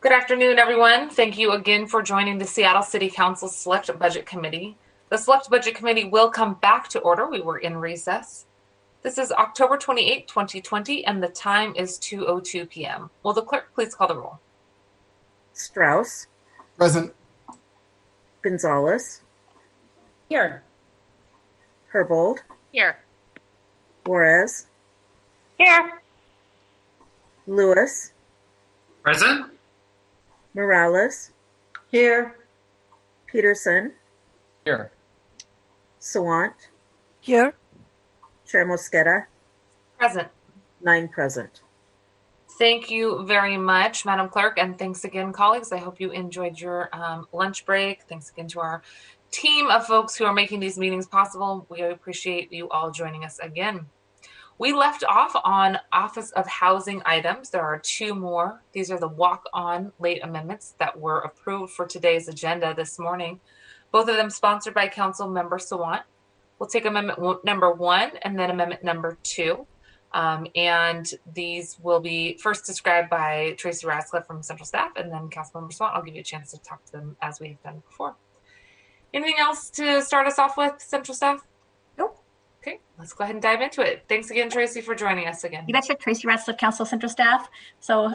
Good afternoon, everyone. Thank you again for joining the Seattle City Council Select Budget Committee. The Select Budget Committee will come back to order. We were in recess. This is October 28, 2020, and the time is 2:02 p.m. Will the clerk please call the roll? Strauss. Present. Gonzalez. Here. Herbold. Here. Juarez. Here. Lewis. Present. Morales. Here. Peterson. Here. Sawant. Here. Chair Mosqueda. Present. 9 present. Thank you very much, Madam Clerk, and thanks again, colleagues. I hope you enjoyed your lunch break. Thanks again to our team of folks who are making these meetings possible. We appreciate you all joining us again. We left off on Office of Housing items. There are 2 more. These are the walk-on late amendments that were approved for today's agenda this morning. Both of them sponsored by Council Member Sawant. We'll take amendment number 1 and then amendment number 2. And these will be first described by Tracy Ratcliffe from Central Staff, and then Councilmember Sawant. I'll give you a chance to talk to them as we have done before. Anything else to start us off with, Central Staff? Nope. Okay, let's go ahead and dive into it. Thanks again, Tracy, for joining us again. You betcha. Tracy Ratcliffe, Council Central Staff. So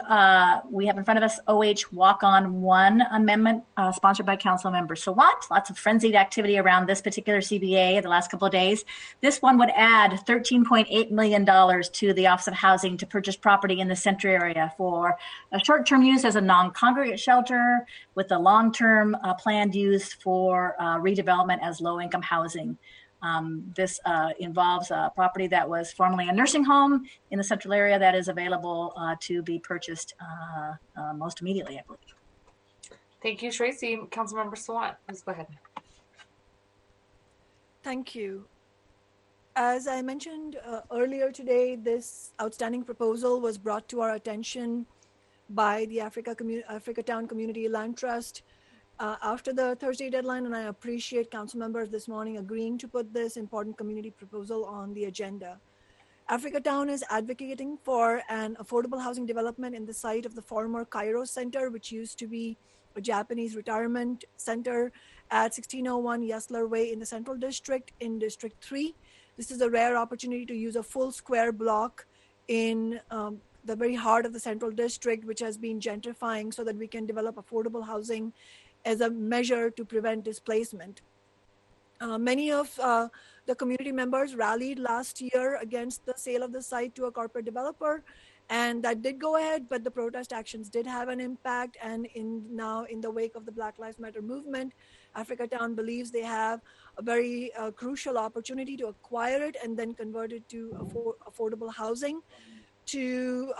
we have in front of us OH Walk-On 1 amendment sponsored by Council Member Sawant. Lots of frenzied activity around this particular CBA the last couple of days. This one would add $13.8 million to the Office of Housing to purchase property in the Central area for a short-term use as a non-congregate shelter with a long-term planned use for redevelopment as low-income housing. This involves a property that was formerly a nursing home in the central area that is available to be purchased most immediately, I believe. Thank you, Tracy. Councilmember Sawant, please go ahead. Thank you. As I mentioned earlier today, this outstanding proposal was brought to our attention by the Africatown Community Land Trust after the Thursday deadline, and I appreciate council members this morning agreeing to put this important community proposal on the agenda. Africatown is advocating for an affordable housing development in the site of the former Cairo Center, which used to be a Japanese retirement center at 1601 Yesler Way in the Central District in District 3. This is a rare opportunity to use a full square block in the very heart of the Central District, which has been gentrifying, so that we can develop affordable housing as a measure to prevent displacement. Many of the community members rallied last year against the sale of the site to a corporate developer, and that did go ahead, but the protest actions did have an impact. And now in the wake of the Black Lives Matter movement, Africatown believes they have a very crucial opportunity to acquire it and then convert it to affordable housing to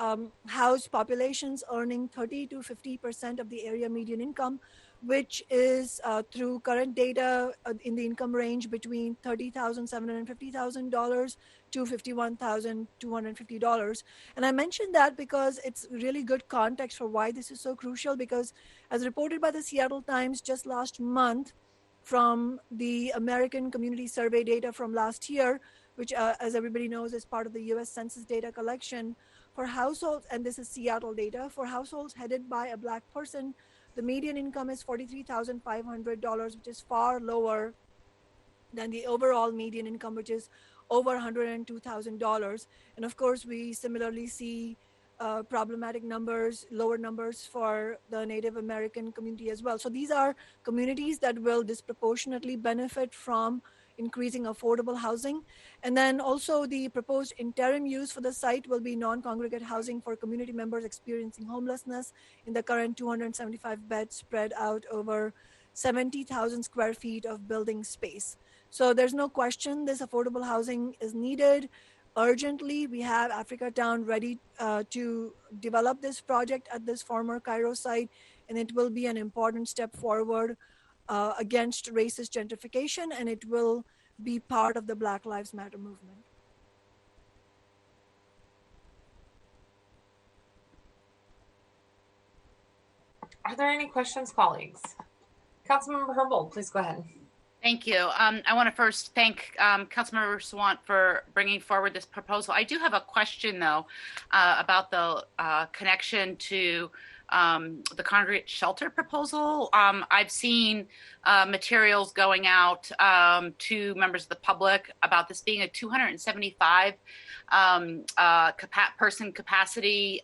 house populations earning 30 to 50% of the area median income, which is through current data in the income range between $30,750,000 to $51,250. And I mentioned that because it's really good context for why this is so crucial, because as reported by the Seattle Times just last month from the American Community Survey data from last year, which as everybody knows is part of the US Census data collection, for households, and this is Seattle data, for households headed by a Black person, the median income is $43,500, which is far lower than the overall median income, which is over $102,000. And of course, we similarly see problematic numbers, lower numbers for the Native American community as well. So these are communities that will disproportionately benefit from increasing affordable housing. And then also the proposed interim use for the site will be non-congregate housing for community members experiencing homelessness in the current 275 beds spread out over 70,000 square feet of building space. So there's no question this affordable housing is needed urgently. We have Africatown ready to develop this project at this former Cairo site, and it will be an important step forward against racist gentrification, and it will be part of the Black Lives Matter movement. Are there any questions, colleagues? Councilmember Herbold, please go ahead. Thank you. I want to first thank Councilmember Sawant for bringing forward this proposal. I do have a question, though, about the connection to the congregate shelter proposal. I've seen materials going out to members of the public about this being a 275 person capacity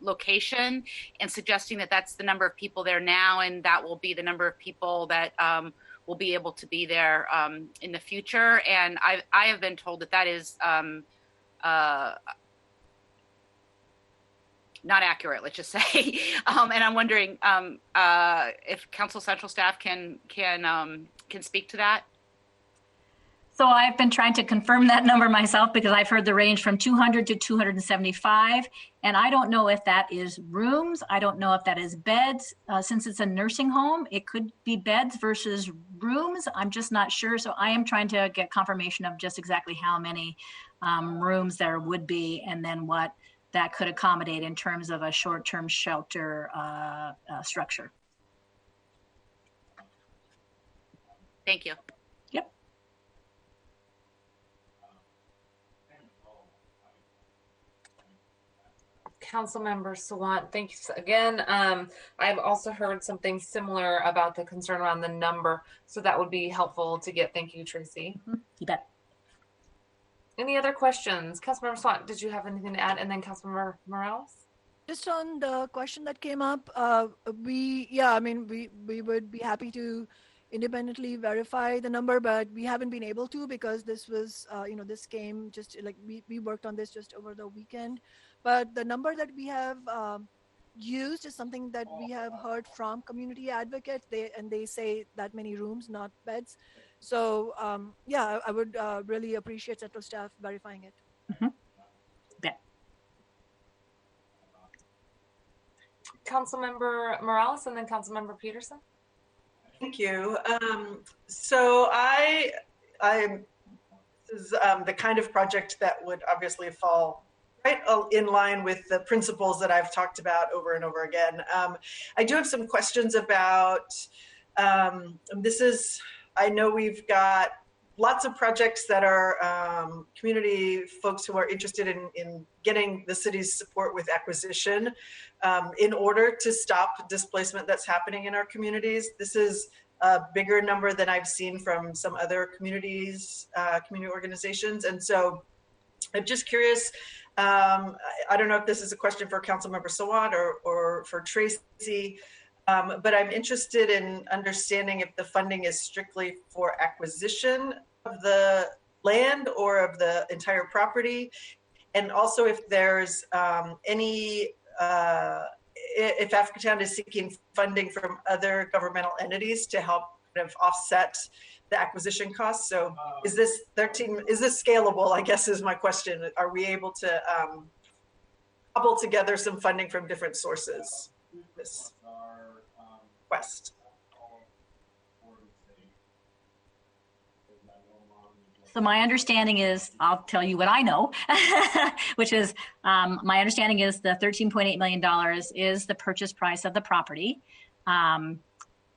location, and suggesting that that's the number of people there now, and that will be the number of people that will be able to be there in the future. And I have been told that that is not accurate, let's just say. And I'm wondering if Council Central staff can speak to that. So I've been trying to confirm that number myself, because I've heard the range from 200 to 275. And I don't know if that is rooms. I don't know if that is beds. Since it's a nursing home, it could be beds versus rooms. I'm just not sure. So I am trying to get confirmation of just exactly how many rooms there would be, and then what that could accommodate in terms of a short-term shelter structure. Thank you. Yep. Councilmember Sawant, thanks again. I've also heard something similar about the concern around the number, so that would be helpful to get. Thank you, Tracy. You bet. Any other questions? Councilmember Sawant, did you have anything to add? And then Councilmember Morales? Just on the question that came up, we would be happy to independently verify the number, but we haven't been able to, because this was, this came just like we worked on this just over the weekend. But the number that we have used is something that we have heard from community advocates. They say that many rooms, not beds. So I would really appreciate Central staff verifying it. Mm-hmm. Yeah. Councilmember Morales, and then Councilmember Peterson. Thank you. So this is the kind of project that would obviously fall right in line with the principles that I've talked about over and over again. I do have some questions about I know we've got lots of projects that are community folks who are interested in getting the city's support with acquisition in order to stop displacement that's happening in our communities. This is a bigger number than I've seen from some other communities, community organizations. And so I'm just curious, I don't know if this is a question for Councilmember Sawant or for Tracy, but I'm interested in understanding if the funding is strictly for acquisition of the land or of the entire property, and also if there's if Africatown is seeking funding from other governmental entities to help kind of offset the acquisition costs. So is this scalable, I guess is my question. Are we able to cobble together some funding from different sources? This quest. So my understanding is, I'll tell you what I know, which is my understanding is the $13.8 million is the purchase price of the property. And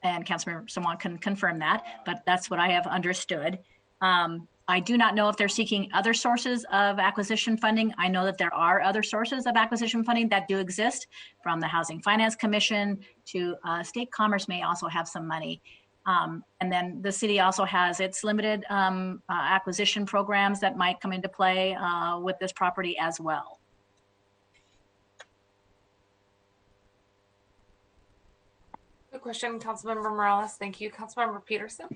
Councilmember Sawant can confirm that, but that's what I have understood. I do not know if they're seeking other sources of acquisition funding. I know that there are other sources of acquisition funding that do exist, from the Housing Finance Commission to State Commerce may also have some money. And then the city also has its limited acquisition programs that might come into play with this property as well. Good question, Councilmember Morales. Thank you. Councilmember Peterson.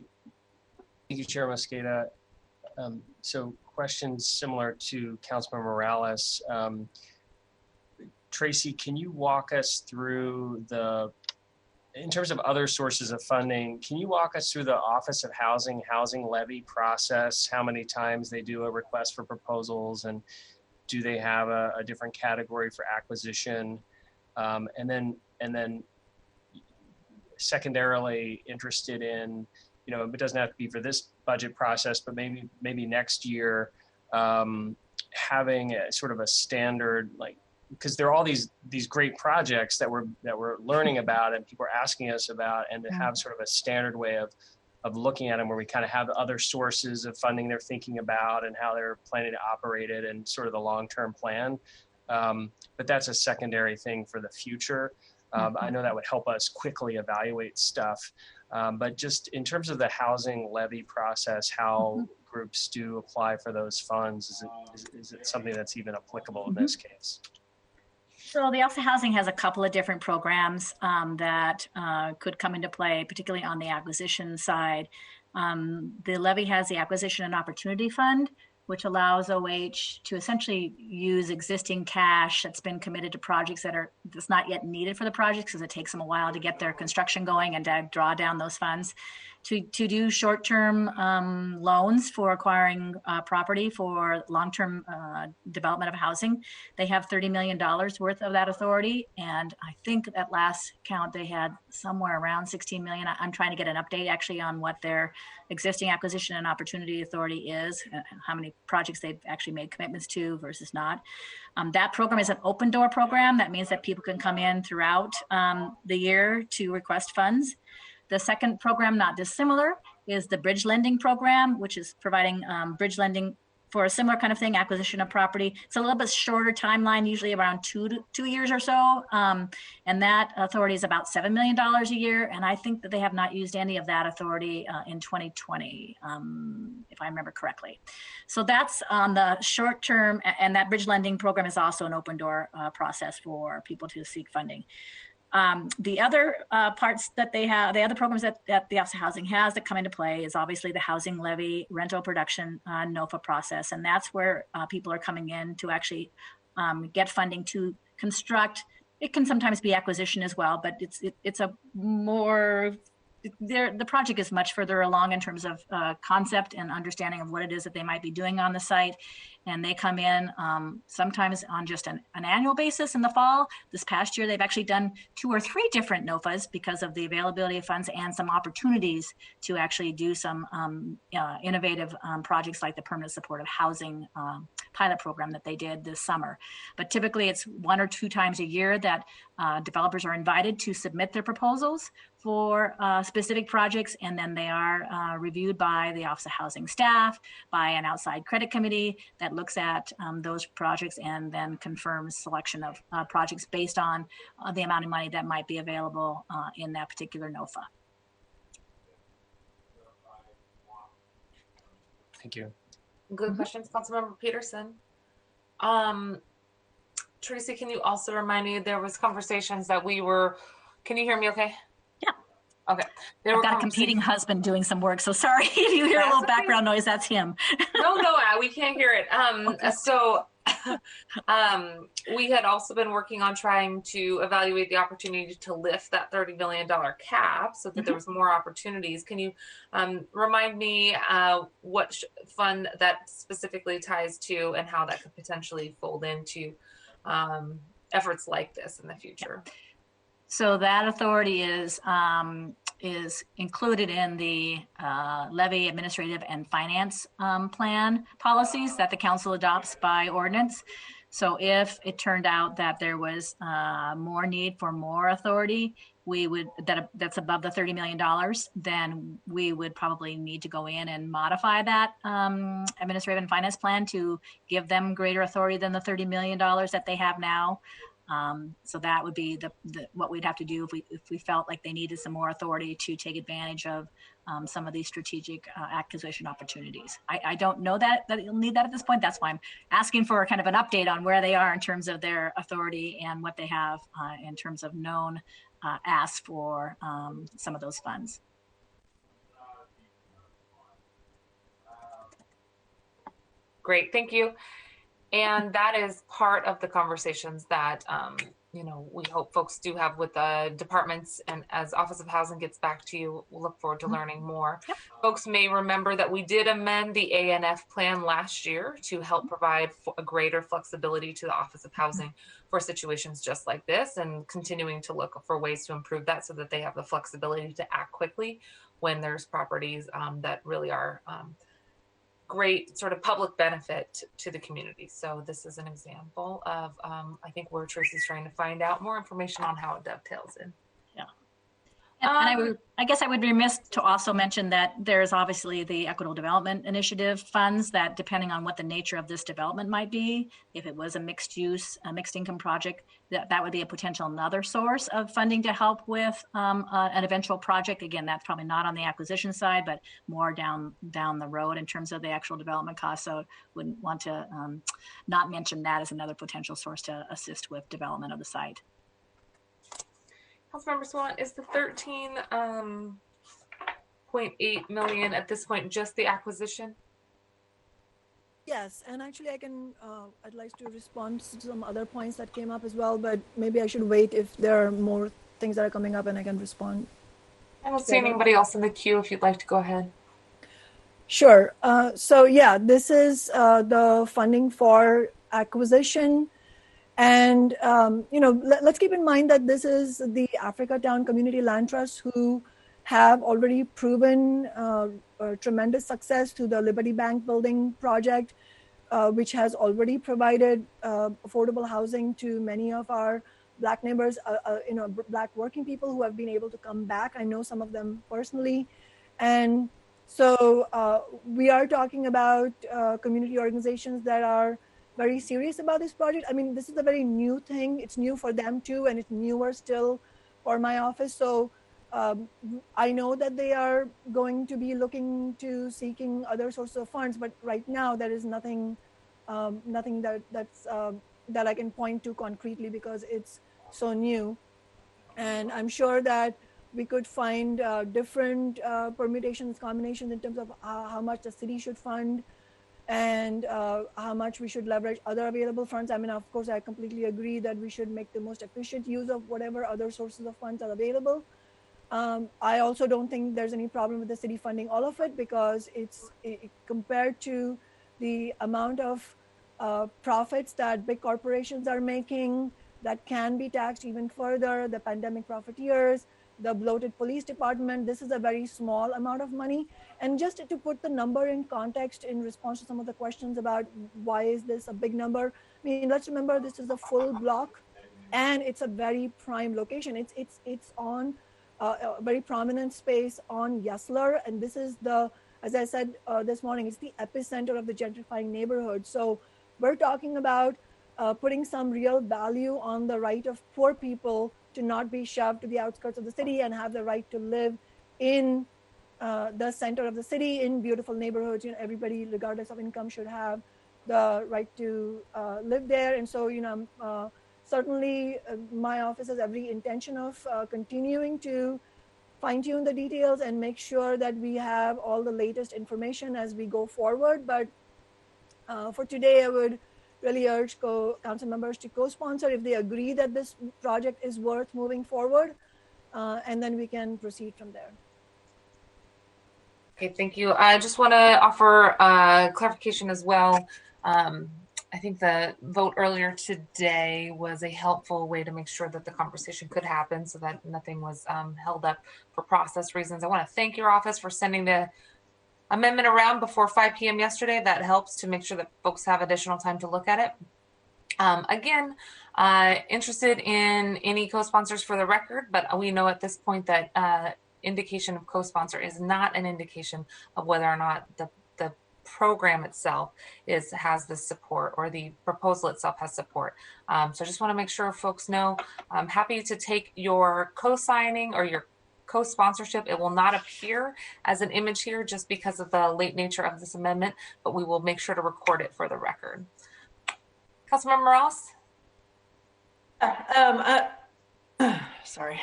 Thank you, Chair Mosqueda. So questions similar to Councilmember Morales. Tracy, can you walk us through in terms of other sources of funding, can you walk us through the Office of Housing levy process, how many times they do a request for proposals, and do they have a different category for acquisition? And then secondarily interested in, it doesn't have to be for this budget process, but maybe next year, having a sort of a standard, because there are all these great projects that we're learning about and people are asking us about, and to have sort of a standard way of looking at them where we kind of have other sources of funding they're thinking about and how they're planning to operate it and sort of the long-term plan. But that's a secondary thing for the future. I know that would help us quickly evaluate stuff. But just in terms of the housing levy process, how groups do apply for those funds, is it something that's even applicable in this case? So the Office of Housing has a couple of different programs that could come into play, particularly on the acquisition side. The levy has the Acquisition and Opportunity Fund, which allows OH to essentially use existing cash that's been committed to projects that's not yet needed for the projects, because it takes them a while to get their construction going and to draw down those funds, to do short-term loans for acquiring property for long-term development of housing. They have $30 million worth of that authority, and I think at last count they had somewhere around 16 million. I'm trying to get an update actually on what their existing Acquisition and Opportunity Authority is, how many projects they've actually made commitments to versus not. That program is an open door program. That means that people can come in throughout the year to request funds. The second program, not dissimilar, is the bridge lending program, which is providing bridge lending for a similar kind of thing, acquisition of property. It's a little bit shorter timeline, usually around 2 years or so. And that authority is about $7 million a year. And I think that they have not used any of that authority in 2020, if I remember correctly. So that's on the short term. And that bridge lending program is also an open door process for people to seek funding. The other parts that they have, the other programs that the Office of Housing has that come into play is obviously the housing levy, rental production, NOFA process. And that's where people are coming in to actually get funding to construct. It can sometimes be acquisition as well, but it's a more, the project is much further along in terms of concept and understanding of what it is that they might be doing on the site. And they come in sometimes on just an annual basis in the fall. This past year, they've actually done 2 or 3 different NOFAs because of the availability of funds and some opportunities to actually do some innovative projects like the permanent supportive housing pilot program that they did this summer. But typically it's 1 or 2 times a year that developers are invited to submit their proposals for specific projects, and then they are reviewed by the Office of Housing staff, by an outside credit committee that looks at those projects and then confirms selection of projects based on the amount of money that might be available in that particular NOFA. Thank you. Good questions, Councilmember Peterson. Tracy, can you also remind me, there was conversations that can you hear me okay? Yeah. Okay. I've got a competing husband doing some work, so sorry if you hear a little background noise, that's him. No, we can't hear it. So we had also been working on trying to evaluate the opportunity to lift that $30 million cap so that there was more opportunities. Can you remind me what fund that specifically ties to and how that could potentially fold into efforts like this in the future? So that authority is included in the levy, administrative, and finance plan policies that the council adopts by ordinance. So if it turned out that there was more need for more authority, that's above the $30 million, then we would probably need to go in and modify that administrative and finance plan to give them greater authority than the $30 million that they have now. So that would be what we'd have to do if we felt like they needed some more authority to take advantage of some of these strategic acquisition opportunities. I don't know that you'll need that at this point. That's why I'm asking for kind of an update on where they are in terms of their authority and what they have in terms of known asks for some of those funds. Great, thank you. And that is part of the conversations that, we hope folks do have with the departments. And as Office of Housing gets back to you, we'll look forward to learning more. Yep. Folks may remember that we did amend the ANF plan last year to help provide a greater flexibility to the Office of Housing for situations just like this, and continuing to look for ways to improve that so that they have the flexibility to act quickly when there's properties that really are great sort of public benefit to the community. So this is an example of, I think, where Tracy's trying to find out more information on how it dovetails in. Yeah. And I guess I would be remiss to also mention that there's obviously the Equitable Development Initiative funds that, depending on what the nature of this development might be, if it was a mixed use, a mixed income project, that would be a potential another source of funding to help with an eventual project. Again, that's probably not on the acquisition side, but more down the road in terms of the actual development cost. So wouldn't want to not mention that as another potential source to assist with development of the site. Councilmember Swan, is the 13.8 million at this point just the acquisition? Yes, and actually I'd like to respond to some other points that came up as well, but maybe I should wait if there are more things that are coming up and I can respond. I don't see anybody else in the queue if you'd like to go ahead. Sure. So yeah, this is the funding for acquisition. And, let's keep in mind that this is the Africa Town Community Land Trust, who have already proven tremendous success to the Liberty Bank building project, which has already provided affordable housing to many of our Black neighbors, Black working people who have been able to come back. I know some of them personally. And so we are talking about community organizations that are very serious about this project. I mean, this is a very new thing. It's new for them too, and it's newer still for my office. So I know that they are going to be looking to seeking other sources of funds, but right now there is nothing that I can point to concretely because it's so new. And I'm sure that we could find different permutations, combinations in terms of how much the city should fund and how much we should leverage other available funds. I mean, of course, I completely agree that we should make the most efficient use of whatever other sources of funds are available. I also don't think there's any problem with the city funding all of it because compared to the amount of profits that big corporations are making that can be taxed even further, the pandemic profiteers, the bloated police department, this is a very small amount of money. And just to put the number in context in response to some of the questions about why is this a big number, I mean, let's remember this is a full block and it's a very prime location. It's on a very prominent space on Yesler, and this is as I said this morning, it's the epicenter of the gentrifying neighborhood. So we're talking about putting some real value on the right of poor people to not be shoved to the outskirts of the city and have the right to live in the center of the city in beautiful neighborhoods. Everybody, regardless of income, should have the right to live there. And so, certainly my office has every intention of continuing to fine-tune the details and make sure that we have all the latest information as we go forward. But for today, I would really urge council members to co-sponsor if they agree that this project is worth moving forward, and then we can proceed from there. Okay, thank you. I just want to offer clarification as well. I think the vote earlier today was a helpful way to make sure that the conversation could happen so that nothing was held up for process reasons. I want to thank your office for sending the amendment around before 5 p.m. yesterday. That helps to make sure that folks have additional time to look at it. Again, interested in any co-sponsors for the record, but we know at this point that indication of co-sponsor is not an indication of whether or not the program itself has the support or the proposal itself has support. So I just want to make sure folks know I'm happy to take your co-signing or your co-sponsorship. It will not appear as an image here just because of the late nature of this amendment, but we will make sure to record it for the record. Councilmember Ross? Sorry.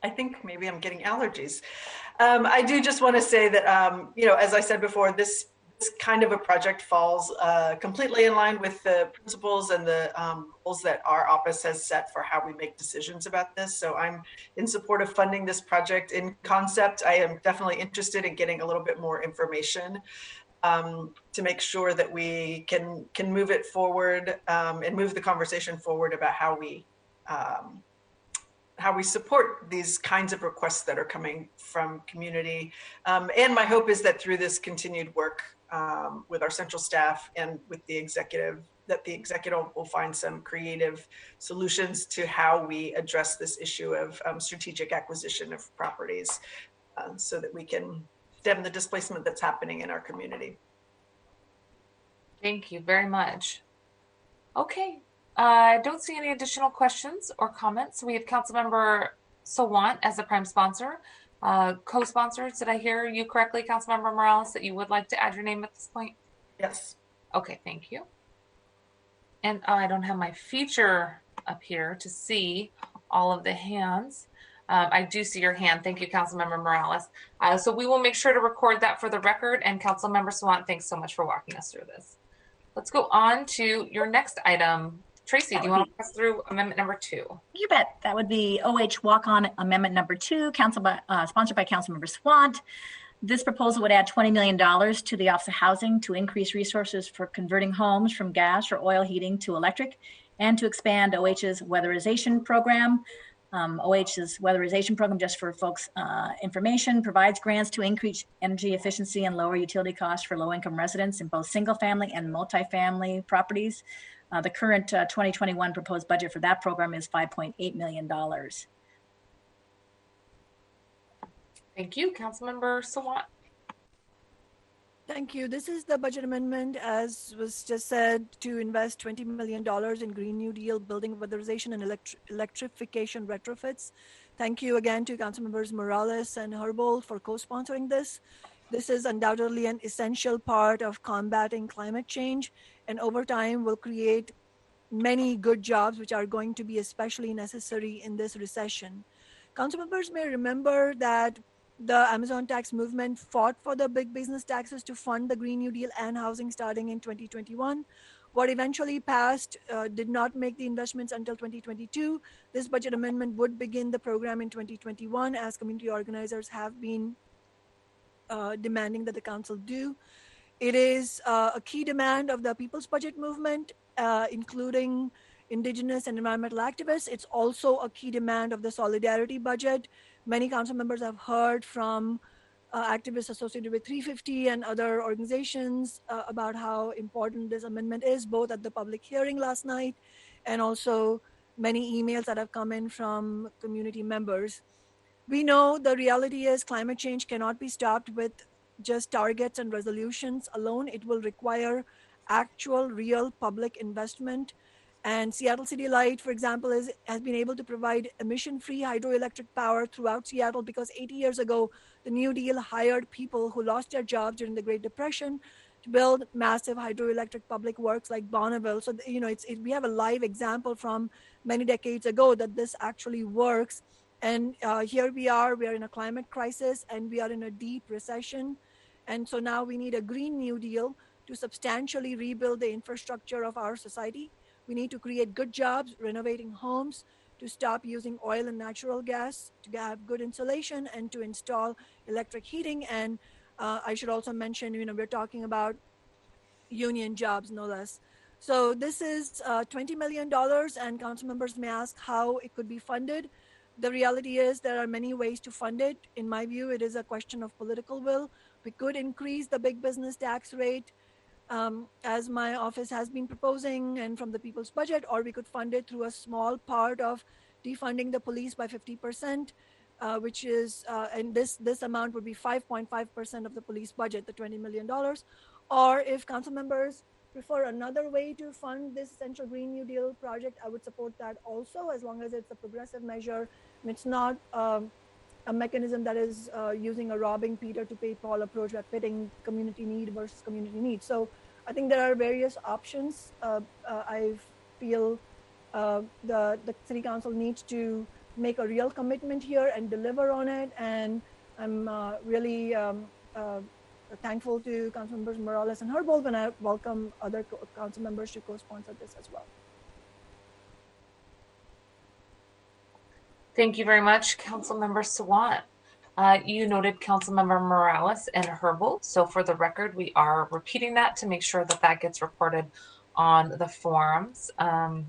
I think maybe I'm getting allergies. I do just want to say that, as I said before, this kind of a project falls completely in line with the principles and the goals that our office has set for how we make decisions about this. So I'm in support of funding this project in concept. I am definitely interested in getting a little bit more information to make sure that we can move it forward and move the conversation forward about how we support these kinds of requests that are coming from community. And my hope is that through this continued work with our central staff and with the executive, that the executive will find some creative solutions to how we address this issue of strategic acquisition of properties so that we can stem the displacement that's happening in our community. Thank you very much. Okay, I don't see any additional questions or comments. We have Councilmember Sawant as the prime sponsor. Co-sponsors, did I hear you correctly, Councilmember Morales, that you would like to add your name at this point? Yes. Okay, thank you. And I don't have my feature up here to see all of the hands. I do see your hand. Thank you, Councilmember Morales. So we will make sure to record that for the record. And Councilmember Sawant, thanks so much for walking us through this. Let's go on to your next item. Tracy, do you want to pass through amendment number 2? You bet. That would be OH walk-on amendment number 2, sponsored by Councilmember Sawant. This proposal would add $20 million to the Office of Housing to increase resources for converting homes from gas or oil heating to electric, and to expand OH's weatherization program. OH's weatherization program, just for folks' information, provides grants to increase energy efficiency and lower utility costs for low-income residents in both single-family and multifamily properties. The current 2021 proposed budget for that program is $5.8 million. Thank you, Councilmember Sawant. Thank you. This is the budget amendment, as was just said, to invest $20 million in Green New Deal building weatherization and electrification retrofits. Thank you again to Councilmembers Morales and Herbold for co-sponsoring this. This is undoubtedly an essential part of combating climate change, and over time will create many good jobs, which are going to be especially necessary in this recession. Councilmembers may remember that the Amazon tax movement fought for the big business taxes to fund the Green New Deal and housing starting in 2021. What eventually passed did not make the investments until 2022. This budget amendment would begin the program in 2021, as community organizers have been demanding that the council do. It is a key demand of the People's Budget movement, including Indigenous and environmental activists. It's also a key demand of the Solidarity budget. Many council members have heard from activists associated with 350 and other organizations about how important this amendment is, both at the public hearing last night and also many emails that have come in from community members. We know the reality is climate change cannot be stopped with just targets and resolutions alone. It will require actual, real public investment. And Seattle City Light, for example, has been able to provide emission-free hydroelectric power throughout Seattle because 80 years ago, the New Deal hired people who lost their jobs during the Great Depression to build massive hydroelectric public works like Bonneville. So, we have a live example from many decades ago that this actually works. And here we are in a climate crisis and we are in a deep recession. And so now we need a Green New Deal to substantially rebuild the infrastructure of our society. We need to create good jobs, renovating homes, to stop using oil and natural gas, to have good insulation, and to install electric heating. And I should also mention, we're talking about union jobs, no less. So this is $20 million, and council members may ask how it could be funded. The reality is there are many ways to fund it. In my view, it is a question of political will. We could increase the big business tax rate, as my office has been proposing, and from the people's budget, or we could fund it through a small part of defunding the police by 50%, which is, and this amount would be 5.5% of the police budget, the $20 million. Or if council members prefer another way to fund this essential Green New Deal project, I would support that also, as long as it's a progressive measure and it's not a mechanism that is using a robbing Peter to pay Paul approach, at pitting community need versus community need. So I think there are various options. I feel the city council needs to make a real commitment here and deliver on it. And I'm really thankful to council members Morales and Herbold, and I welcome other council members to co-sponsor this as well. Thank you very much, Councilmember Sawant. You noted Councilmember Morales and Herbold. So for the record, we are repeating that to make sure that that gets reported on the forums. And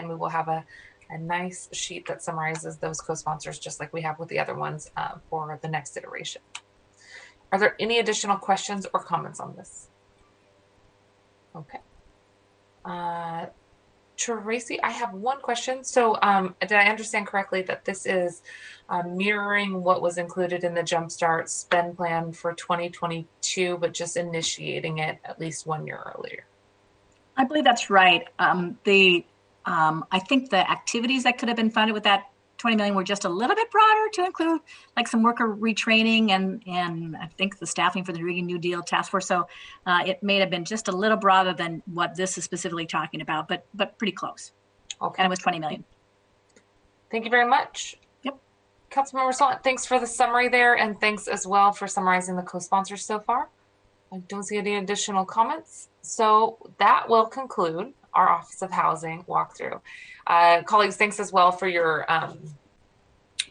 we will have a a nice sheet that summarizes those co-sponsors, just like we have with the other ones for the next iteration. Are there any additional questions or comments on this? Okay. Tracy, I have one question. So did I understand correctly that this is mirroring what was included in the Jumpstart spend plan for 2022, but just initiating it at least 1 year earlier? I believe that's right. I think the activities that could have been funded with that 20 million were just a little bit broader to include like some worker retraining and I think the staffing for the Green New Deal task force. So it may have been just a little broader than what this is specifically talking about, but pretty close. Okay. And it was 20 million. Thank you very much. Yep. Councilmember Salt, thanks for the summary there, and thanks as well for summarizing the co-sponsors so far. I don't see any additional comments. So that will conclude our Office of Housing walkthrough. Colleagues, thanks as well for your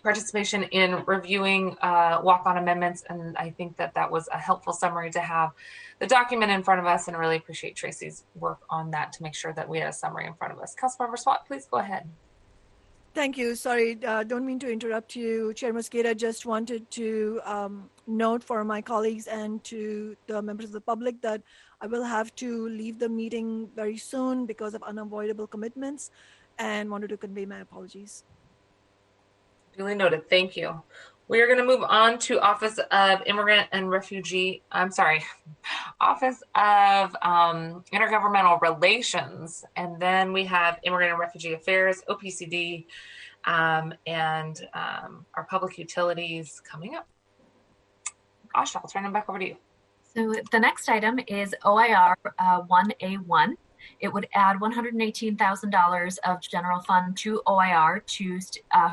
participation in reviewing walk-on amendments. And I think that that was a helpful summary to have the document in front of us, and really appreciate Tracy's work on that to make sure that we had a summary in front of us. Councilmember Swat, please go ahead. Thank you. Sorry, don't mean to interrupt you, Chair Mosqueda. Just wanted to note for my colleagues and to the members of the public that I will have to leave the meeting very soon because of unavoidable commitments, and wanted to convey my apologies. Duly noted. Thank you. We are going to move on to Office of Immigrant and Refugee. Office of Intergovernmental Relations, and then we have Immigrant and Refugee Affairs, OPCD, and our public utilities coming up. Asha, I'll turn them back over to you. So the next item is OIR 1A1. It would add $118,000 of general fund to OIR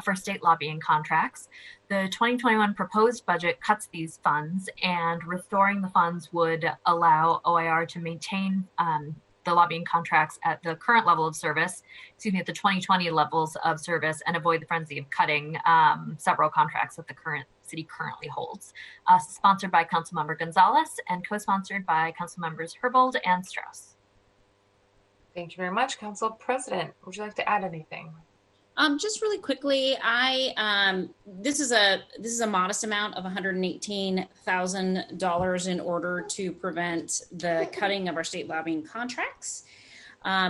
for state lobbying contracts. The 2021 proposed budget cuts these funds, and restoring the funds would allow OIR to maintain the lobbying contracts at the current level of service, at the 2020 levels of service, and avoid the frenzy of cutting several contracts that the city currently holds. Sponsored by Councilmember Gonzalez and co-sponsored by Councilmembers Herbold and Strauss. Thank you very much. Council President, would you like to add anything? Just really quickly, this is a modest amount of $118,000 in order to prevent the cutting of our state lobbying contracts,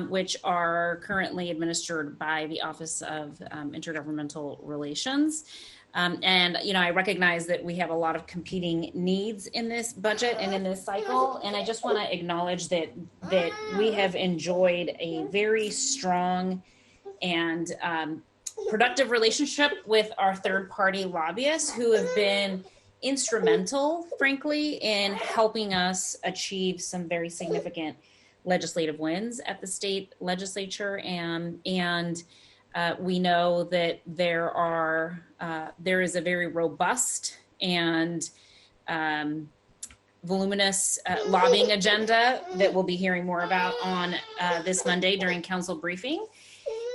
which are currently administered by the Office of Intergovernmental Relations. And I recognize that we have a lot of competing needs in this budget and in this cycle. And I just want to acknowledge that we have enjoyed a very strong and productive relationship with our third-party lobbyists who have been instrumental, frankly, in helping us achieve some very significant legislative wins at the state legislature. And we know that there is a very robust and voluminous lobbying agenda that we'll be hearing more about on this Monday during council briefing.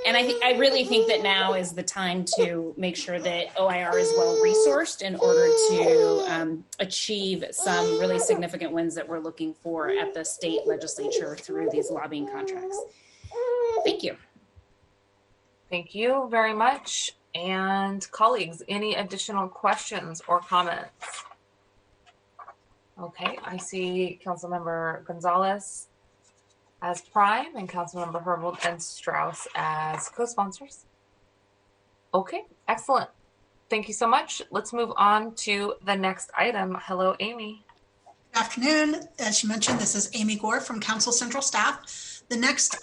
And I really think that now is the time to make sure that OIR is well resourced in order to achieve some really significant wins that we're looking for at the state legislature through these lobbying contracts. Thank you. Thank you very much. And colleagues, any additional questions or comments? Okay, I see Councilmember Gonzalez as prime and Councilmember Herbold and Strauss as co-sponsors. Okay, excellent. Thank you so much. Let's move on to the next item. Hello, Amy. Good afternoon. As you mentioned, this is Amy Gore from Council Central Staff. The next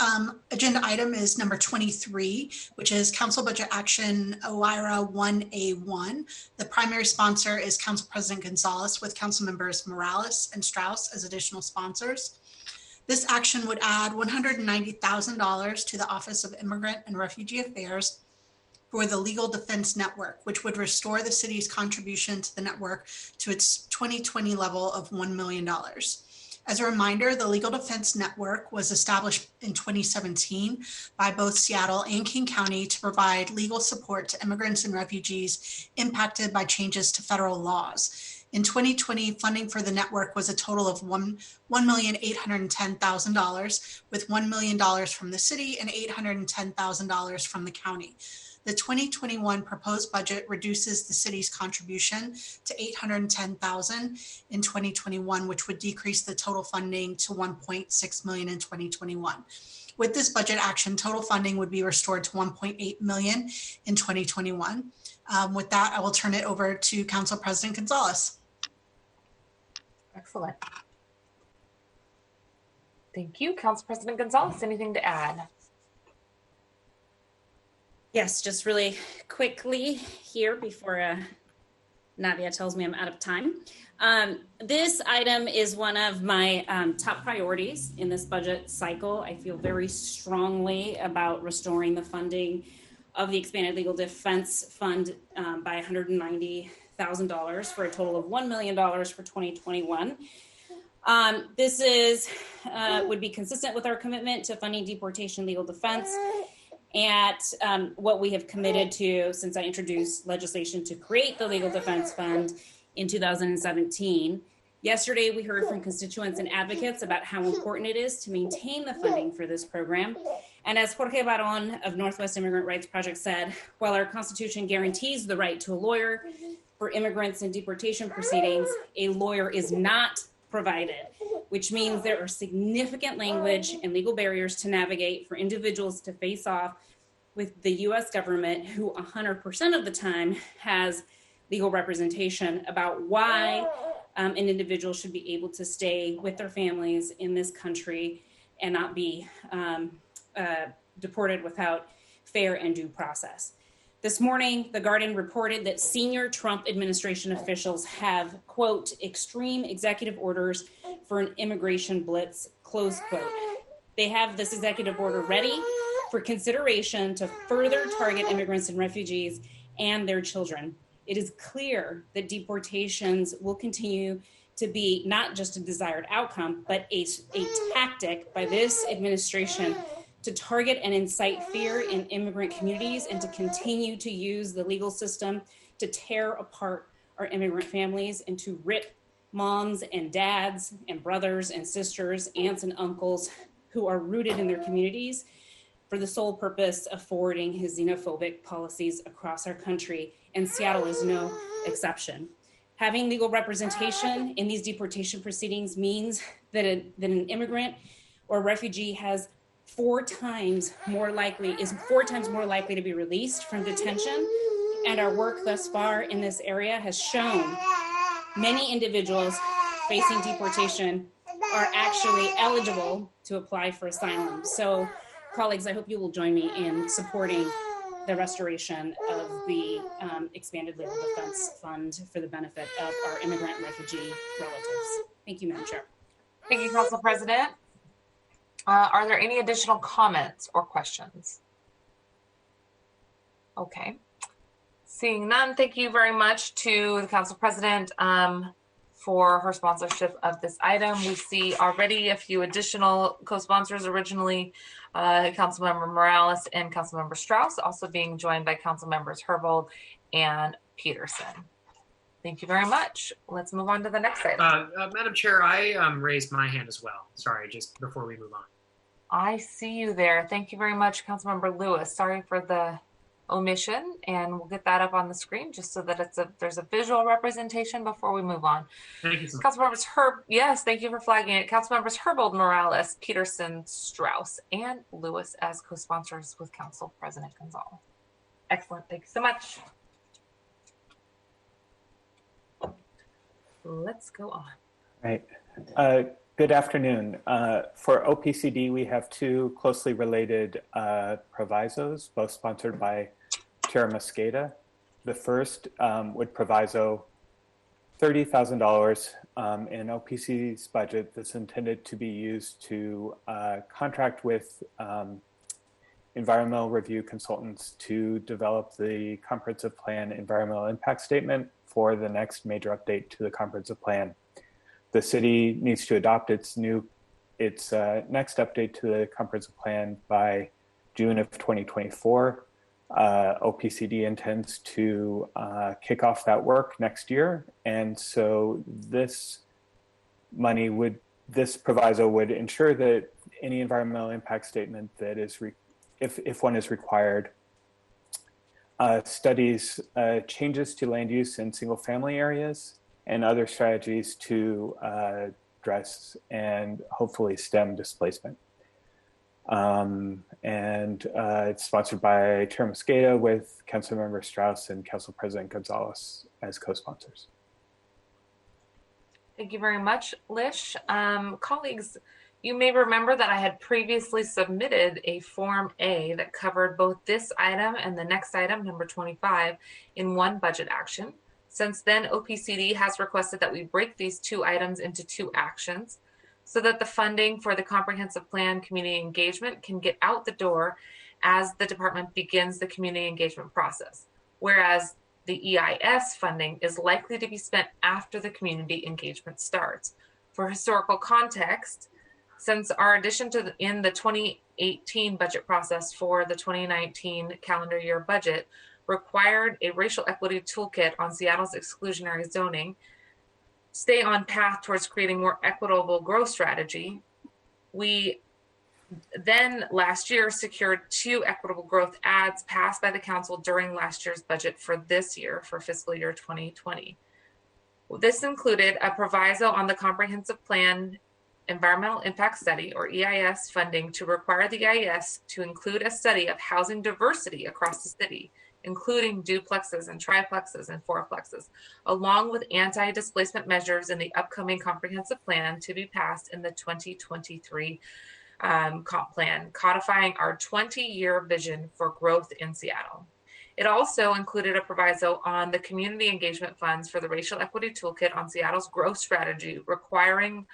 agenda item is number 23, which is Council Budget Action OIRA 1A1. The primary sponsor is Council President Gonzalez, with Council Members Morales and Strauss as additional sponsors. This action would add $190,000 to the Office of Immigrant and Refugee Affairs for the Legal Defense Network, which would restore the city's contribution to the network to its 2020 level of $1 million. As a reminder, the Legal Defense Network was established in 2017 by both Seattle and King County to provide legal support to immigrants and refugees impacted by changes to federal laws. In 2020, funding for the network was a total of $1,810,000, with $1 million from the city and $810,000 from the county. The 2021 proposed budget reduces the city's contribution to $810,000 in 2021, which would decrease the total funding to $1.6 million in 2021. With this budget action, total funding would be restored to $1.8 million in 2021. With that, I will turn it over to Council President Gonzalez. Excellent. Thank you. Council President Gonzalez, anything to add? Yes, just really quickly here before Nadia tells me I'm out of time. This item is one of my top priorities in this budget cycle. I feel very strongly about restoring the funding of the Expanded Legal Defense Fund by $190,000 for a total of $1 million for 2021. This would be consistent with our commitment to funding deportation legal defense at what we have committed to since I introduced legislation to create the Legal Defense Fund in 2017. Yesterday, we heard from constituents and advocates about how important it is to maintain the funding for this program. And as Jorge Baron of Northwest Immigrant Rights Project said, while our Constitution guarantees the right to a lawyer for immigrants in deportation proceedings, a lawyer is not provided, which means there are significant language and legal barriers to navigate for individuals to face off with the U.S. government, who 100% of the time has legal representation about why an individual should be able to stay with their families in this country and not be deported without fair and due process. This morning, The Guardian reported that senior Trump administration officials have, quote, extreme executive orders for an immigration blitz, close quote. They have this executive order ready for consideration to further target immigrants and refugees and their children. It is clear that deportations will continue to be not just a desired outcome, but a tactic by this administration to target and incite fear in immigrant communities and to continue to use the legal system to tear apart our immigrant families and to rip moms and dads and brothers and sisters, aunts and uncles who are rooted in their communities for the sole purpose of forwarding his xenophobic policies across our country. And Seattle is no exception. Having legal representation in these deportation proceedings means that an immigrant or refugee is 4 times more likely to be released from detention. And our work thus far in this area has shown many individuals facing deportation are actually eligible to apply for asylum. So, colleagues, I hope you will join me in supporting the restoration of the Expanded Legal Defense Fund for the benefit of our immigrant and refugee relatives. Thank you, Madam Chair. Thank you, Council President. Are there any additional comments or questions? Okay. Seeing none, thank you very much to the Council President for her sponsorship of this item. We see already a few additional co-sponsors originally, Councilmember Morales and Councilmember Strauss, also being joined by Council Members Herbold and Peterson. Thank you very much. Let's move on to the next item. Madam Chair, I raised my hand as well. Sorry, just before we move on. I see you there. Thank you very much, Councilmember Lewis. Sorry for the omission, and we'll get that up on the screen just so that there's a visual representation before we move on. Thank you so much. Councilmembers yes, thank you for flagging it. Councilmembers Herbold, Morales, Peterson, Strauss, and Lewis as co-sponsors with Council President Gonzalez. Excellent. Thank you so much. Let's go on. Right. Good afternoon. For OPCD, we have 2 closely related provisos, both sponsored by Chair Mosqueda. The first would proviso $30,000 in OPCD's budget that's intended to be used to contract with environmental review consultants to develop the comprehensive plan environmental impact statement for the next major update to the comprehensive plan. The city needs to adopt its next update to the comprehensive plan by June of 2024. OPCD intends to kick off that work next year. And so this proviso would ensure that any environmental impact statement that is, if one is required, studies changes to land use in single family areas and other strategies to address and hopefully stem displacement. It's sponsored by Chair Mosqueda with Councilmember Strauss and Council President Gonzalez as co-sponsors. Thank you very much, Lish. Colleagues, you may remember that I had previously submitted a Form A that covered both this item and the next item, number 25, in one budget action. Since then, OPCD has requested that we break these two items into two actions so that the funding for the comprehensive plan community engagement can get out the door as the department begins the community engagement process. Whereas the EIS funding is likely to be spent after the community engagement starts. For historical context, since our addition to in the 2018 budget process for the 2019 calendar year budget required a racial equity toolkit on Seattle's exclusionary zoning, stay on path towards creating more equitable growth strategy, we then last year secured 2 equitable growth ads passed by the council during last year's budget for this year, for fiscal year 2020. This included a proviso on the comprehensive plan environmental impact study, or EIS, funding to require the EIS to include a study of housing diversity across the city, including duplexes and triplexes and fourplexes, along with anti-displacement measures in the upcoming comprehensive plan to be passed in the 2023 comp plan, codifying our 20-year vision for growth in Seattle. It also included a proviso on the community engagement funds for the racial equity toolkit on Seattle's growth strategy, requiring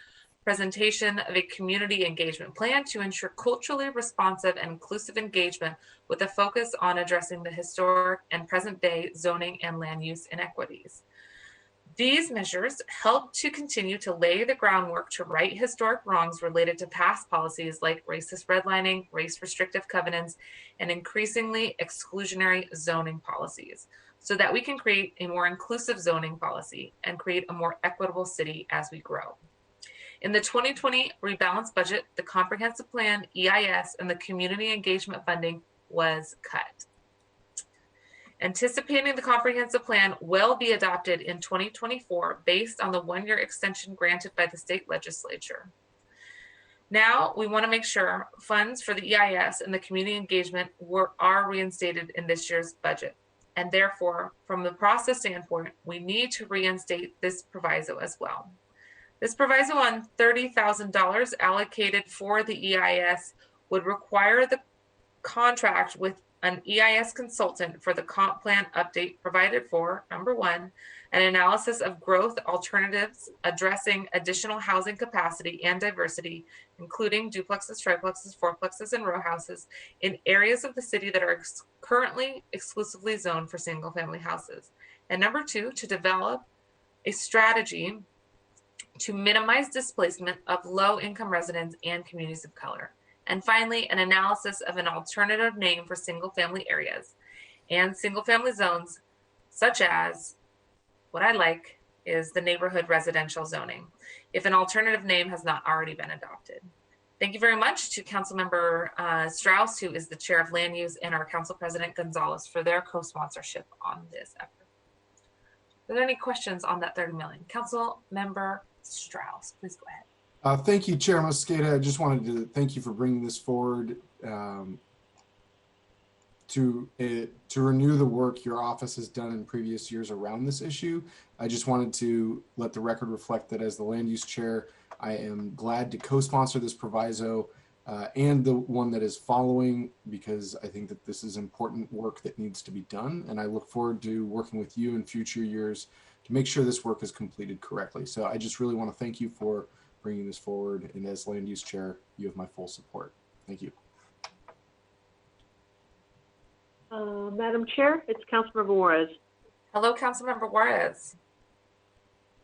presentation of a community engagement plan to ensure culturally responsive and inclusive engagement with a focus on addressing the historic and present day zoning and land use inequities. These measures help to continue to lay the groundwork to right historic wrongs related to past policies like racist redlining, race restrictive covenants, and increasingly exclusionary zoning policies, so that we can create a more inclusive zoning policy and create a more equitable city as we grow. In the 2020 rebalanced budget, the comprehensive plan, EIS, and the community engagement funding was cut. Anticipating the comprehensive plan will be adopted in 2024 based on the one-year extension granted by the state legislature. Now, we want to make sure funds for the EIS and the community engagement are reinstated in this year's budget. And therefore, from the process standpoint, we need to reinstate this proviso as well. This proviso on $30,000 allocated for the EIS would require the contract with an EIS consultant for the comp plan update provided for, number 1, an analysis of growth alternatives addressing additional housing capacity and diversity, including duplexes, triplexes, fourplexes, and row houses in areas of the city that are currently exclusively zoned for single family houses. And number 2, to develop a strategy to minimize displacement of low-income residents and communities of color. And finally, an analysis of an alternative name for single-family areas and single-family zones, such as, what I like is the neighborhood residential zoning, if an alternative name has not already been adopted. Thank you very much to Councilmember Strauss, who is the Chair of Land Use, and our Council President Gonzalez for their co-sponsorship on this effort. Are there any questions on that $30 million? Councilmember Strauss, please go ahead. Thank you, Chair Mosqueda. I just wanted to thank you for bringing this forward to renew the work your office has done in previous years around this issue. I just wanted to let the record reflect that as the land use chair, I am glad to co-sponsor this proviso and the one that is following, because I think that this is important work that needs to be done. And I look forward to working with you in future years to make sure this work is completed correctly. So I just really want to thank you for bringing this forward. And as land use chair, you have my full support. Thank you. Madam Chair, it's Councilmember Juarez. Hello, Councilmember Juarez.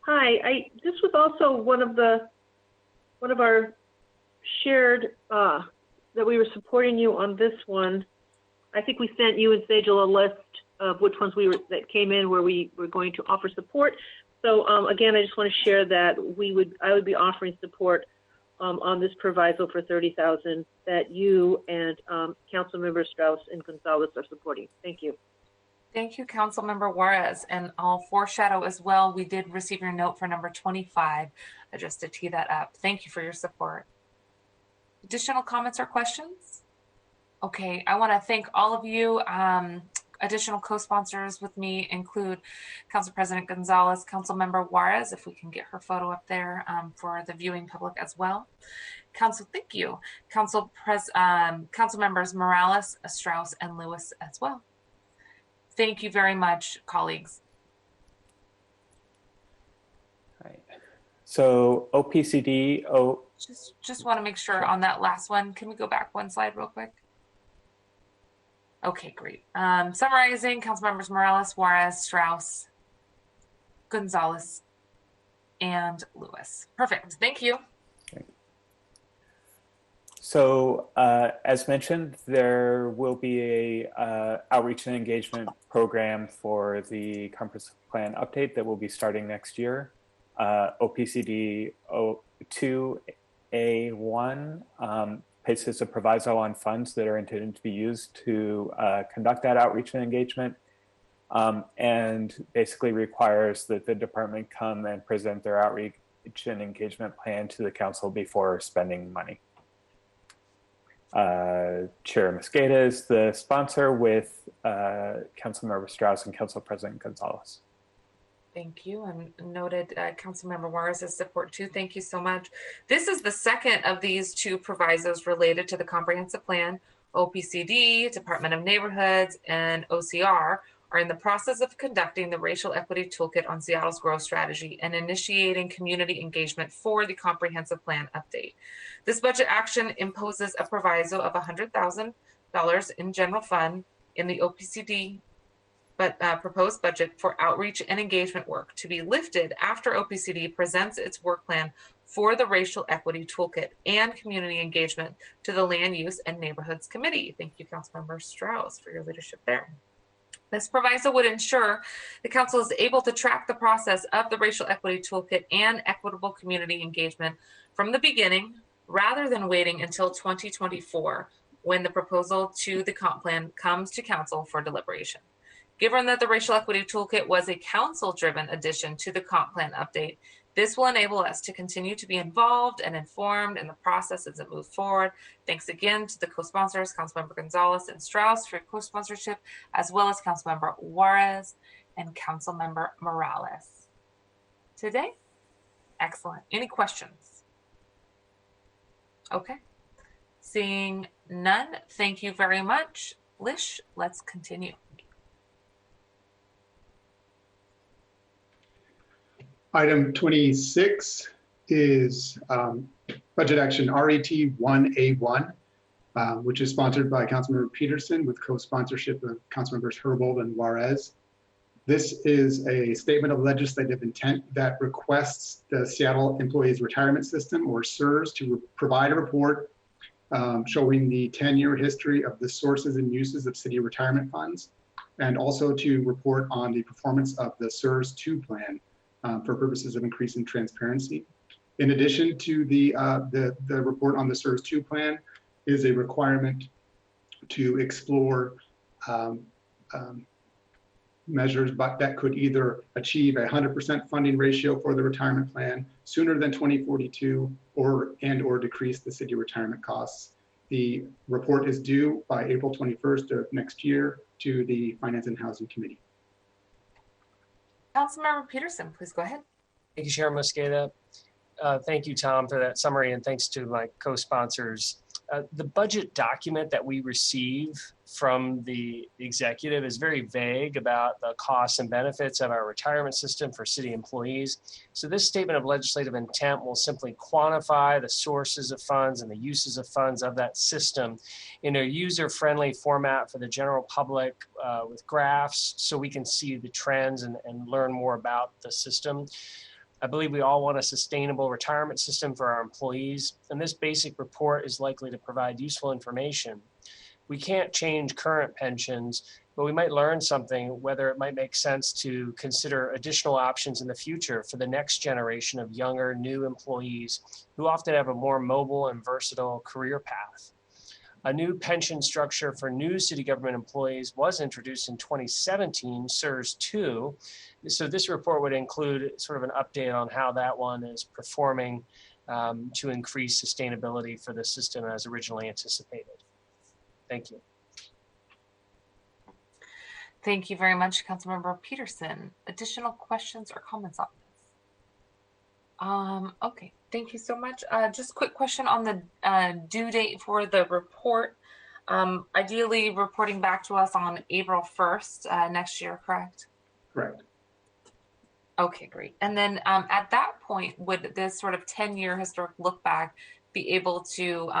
Hi, this was also one of our shared, that we were supporting you on this one. I think we sent you and Sejal a list of which ones that came in where we were going to offer support. So again, I just want to share that I would be offering support on this proviso for $30,000 that you and Council Members Strauss and Gonzalez are supporting. Thank you. Thank you, Councilmember Juarez. And I'll foreshadow as well, we did receive your note for number 25, just to tee that up. Thank you for your support. Additional comments or questions? Okay, I want to thank all of you. Additional co-sponsors with me include Council President Gonzalez, Councilmember Juarez, if we can get her photo up there for the viewing public as well. Thank you. Council Members Morales, Strauss, and Lewis as well. Thank you very much, colleagues. All right. So OPCD, Just want to make sure on that last one. Can we go back one slide real quick? Okay, great. Summarizing, Councilmembers Morales, Juarez, Strauss, Gonzalez, and Lewis. Perfect. Thank you. So as mentioned, there will be a outreach and engagement program for the comprehensive plan update that will be starting next year. OPCD 2A1 places a proviso on funds that are intended to be used to conduct that outreach and engagement, and basically requires that the department come and present their outreach and engagement plan to the council before spending money. Chair Mosqueda is the sponsor with Councilmember Strauss and Council President Gonzalez. Thank you. And noted Councilmember Juarez's support too. Thank you so much. This is the second of these two provisos related to the comprehensive plan. OPCD, Department of Neighborhoods, and OCR are in the process of conducting the Racial Equity Toolkit on Seattle's growth strategy and initiating community engagement for the comprehensive plan update. This budget action imposes a proviso of $100,000 in general fund in the OPCD proposed budget for outreach and engagement work to be lifted after OPCD presents its work plan for the Racial Equity Toolkit and community engagement to the Land Use and Neighborhoods Committee. Thank you, Councilmember Strauss, for your leadership there. This proviso would ensure the council is able to track the process of the Racial Equity Toolkit and equitable community engagement from the beginning, rather than waiting until 2024 when the proposal to the comp plan comes to council for deliberation. Given that the Racial Equity Toolkit was a council-driven addition to the comp plan update, this will enable us to continue to be involved and informed in the process as it moves forward. Thanks again to the co-sponsors, Councilmember Gonzalez and Strauss, for your co-sponsorship, as well as Councilmember Juarez and Councilmember Morales. Today, excellent. Any questions? Okay. Seeing none, thank you very much. Lish, let's continue. Item 26 is budget action RET 1A1, which is sponsored by Councilmember Peterson with co-sponsorship of Councilmembers Herbold and Juarez. This is a statement of legislative intent that requests the Seattle Employees Retirement System, or SCERS, to provide a report showing the 10-year history of the sources and uses of city retirement funds, and also to report on the performance of the SCERS 2 plan for purposes of increasing transparency. In addition to the report on the SCERS 2 plan is a requirement to explore measures that could either achieve a 100% funding ratio for the retirement plan sooner than 2042 or decrease the city retirement costs. The report is due by April 21st of next year to the Finance and Housing Committee. Councilmember Peterson, please go ahead. Thank you, Chair Mosqueda. Thank you, Tom, for that summary, and thanks to my co-sponsors. The budget document that we receive from the executive is very vague about the costs and benefits of our retirement system for city employees. So this statement of legislative intent will simply quantify the sources of funds and the uses of funds of that system in a user-friendly format for the general public with graphs, so we can see the trends and learn more about the system. I believe we all want a sustainable retirement system for our employees, and this basic report is likely to provide useful information. we can't change current pensions, but we might learn something, whether it might make sense to consider additional options in the future for the next generation of younger, new employees who often have a more mobile and versatile career path. A new pension structure for new city government employees was introduced in 2017, SCERS II. So this report would include sort of an update on how that one is performing to increase sustainability for the system as originally anticipated. Thank you. Thank you very much, Councilmember Peterson. Additional questions or comments on this? Okay, thank you so much. Just a quick question on the due date for the report. Ideally reporting back to us on April 1st next year, correct? Correct. Okay, great. And then at that point, would this sort of 10-year historic look back be able to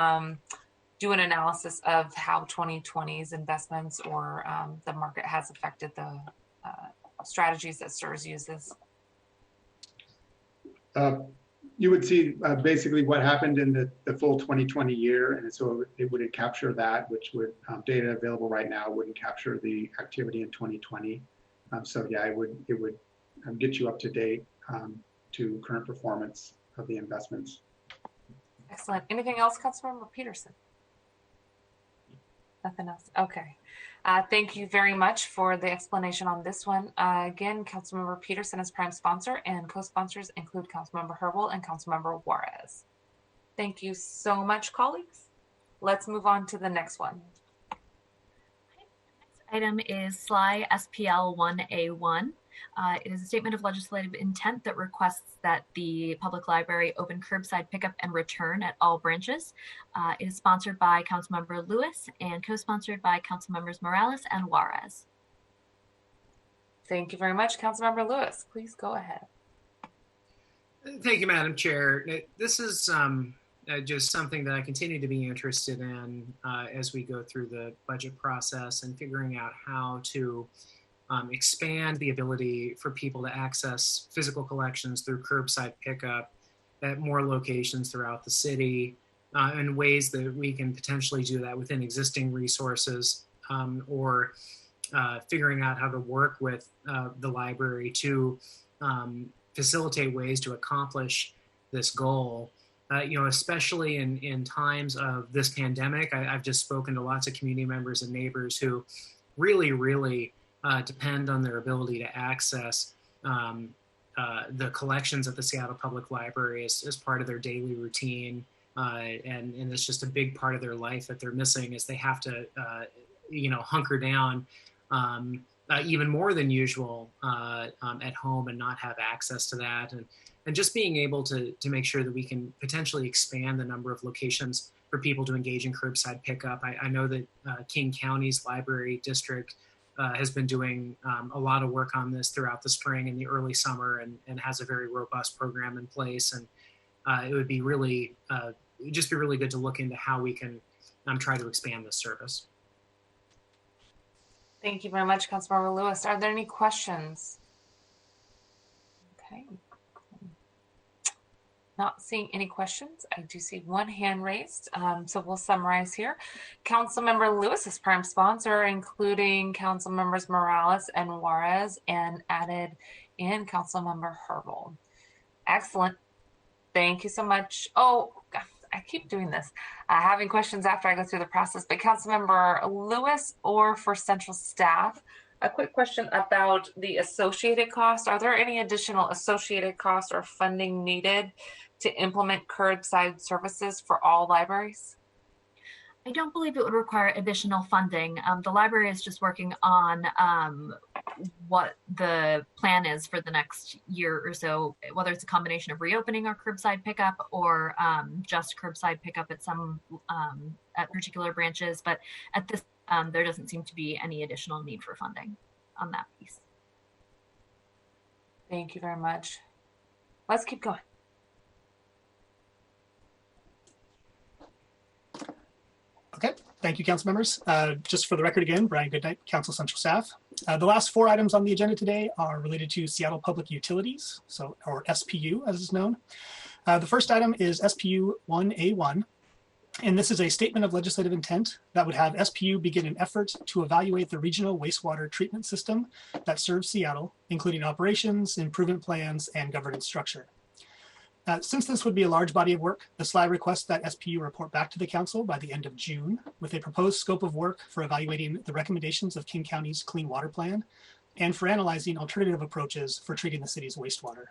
do an analysis of how 2020's investments or the market has affected the strategies that SCERS uses? You would see basically what happened in the full 2020 year, and so it would capture that, which would data available right now wouldn't capture the activity in 2020. So yeah, it would get you up to date to current performance of the investments. Excellent. Anything else, Councilmember Peterson? Nothing else. Okay. Thank you very much for the explanation on this one. Again, Councilmember Peterson is prime sponsor, and co-sponsors include Councilmember Herbold and Councilmember Juarez. Thank you so much, colleagues. Let's move on to the next one. Next item is SLY SPL 1A1. It is a statement of legislative intent that requests that the public library open curbside pickup and return at all branches. It is sponsored by Councilmember Lewis and co-sponsored by Councilmembers Morales and Juarez. Thank you very much, Councilmember Lewis. Please go ahead. Thank you, Madam Chair. This is just something that I continue to be interested in as we go through the budget process and figuring out how to expand the ability for people to access physical collections through curbside pickup at more locations throughout the city, in ways that we can potentially do that within existing resources, or figuring out how to work with the library to facilitate ways to accomplish this goal. Especially in times of this pandemic, I've just spoken to lots of community members and neighbors who really depend on their ability to access the collections at the Seattle Public Library as part of their daily routine. And it's just a big part of their life that they're missing, as they have to, hunker down even more than usual at home and not have access to that. And just being able to make sure that we can potentially expand the number of locations for people to engage in curbside pickup. I know that King County's library district has been doing a lot of work on this throughout the spring and the early summer, and has a very robust program in place. And it would be really, just be really good to look into how we can try to expand this service. Thank you very much, Councilmember Lewis. Are there any questions? Okay. Not seeing any questions. I do see one hand raised, so we'll summarize here. Councilmember Lewis is prime sponsor, including Councilmembers Morales and Juarez, and added in Councilmember Herbold. Excellent. Thank you so much. Oh, God, I keep doing this, having questions after I go through the process, but Councilmember Lewis or for central staff, a quick question about the associated costs. Are there any additional associated costs or funding needed to implement curbside services for all libraries? I don't believe it would require additional funding. The library is just working on what the plan is for the next year or so, whether it's a combination of reopening our curbside pickup or just curbside pickup at some at particular branches. But at this, there doesn't seem to be any additional need for funding on that piece. Thank you very much. Let's keep going. Okay, thank you, council members. Just for the record again, Brian Goodnight, Council Central Staff. The last 4 items on the agenda today are related to Seattle Public Utilities, or SPU as it's known. The first item is SPU 1A1. And this is a statement of legislative intent that would have SPU begin an effort to evaluate the regional wastewater treatment system that serves Seattle, including operations, improvement plans, and governance structure. Since this would be a large body of work, the slide requests that SPU report back to the council by the end of June with a proposed scope of work for evaluating the recommendations of King County's Clean Water Plan and for analyzing alternative approaches for treating the city's wastewater.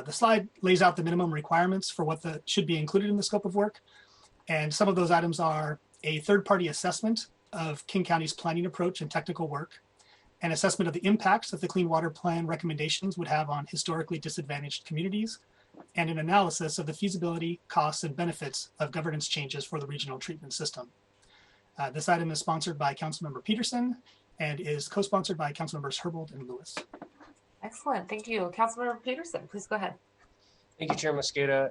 The slide lays out the minimum requirements for what should be included in the scope of work. And some of those items are a third-party assessment of King County's planning approach and technical work, an assessment of the impacts that the Clean Water Plan recommendations would have on historically disadvantaged communities, and an analysis of the feasibility, costs, and benefits of governance changes for the regional treatment system. This item is sponsored by Councilmember Peterson and is co-sponsored by Councilmembers Herbold and Lewis. Excellent. Thank you. Councilmember Peterson, please go ahead. Thank you, Chair Mosqueda.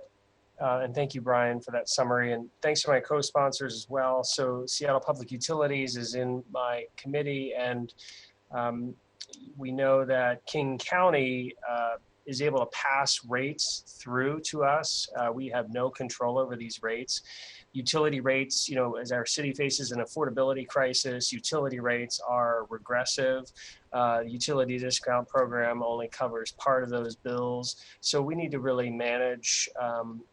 And thank you, Brian, for that summary. And thanks to my co-sponsors as well. So Seattle Public Utilities is in my committee, and we know that King County is able to pass rates through to us. We have no control over these rates. Utility rates, you know, as our city faces an affordability crisis, utility rates are regressive. Utility discount program only covers part of those bills. So we need to really manage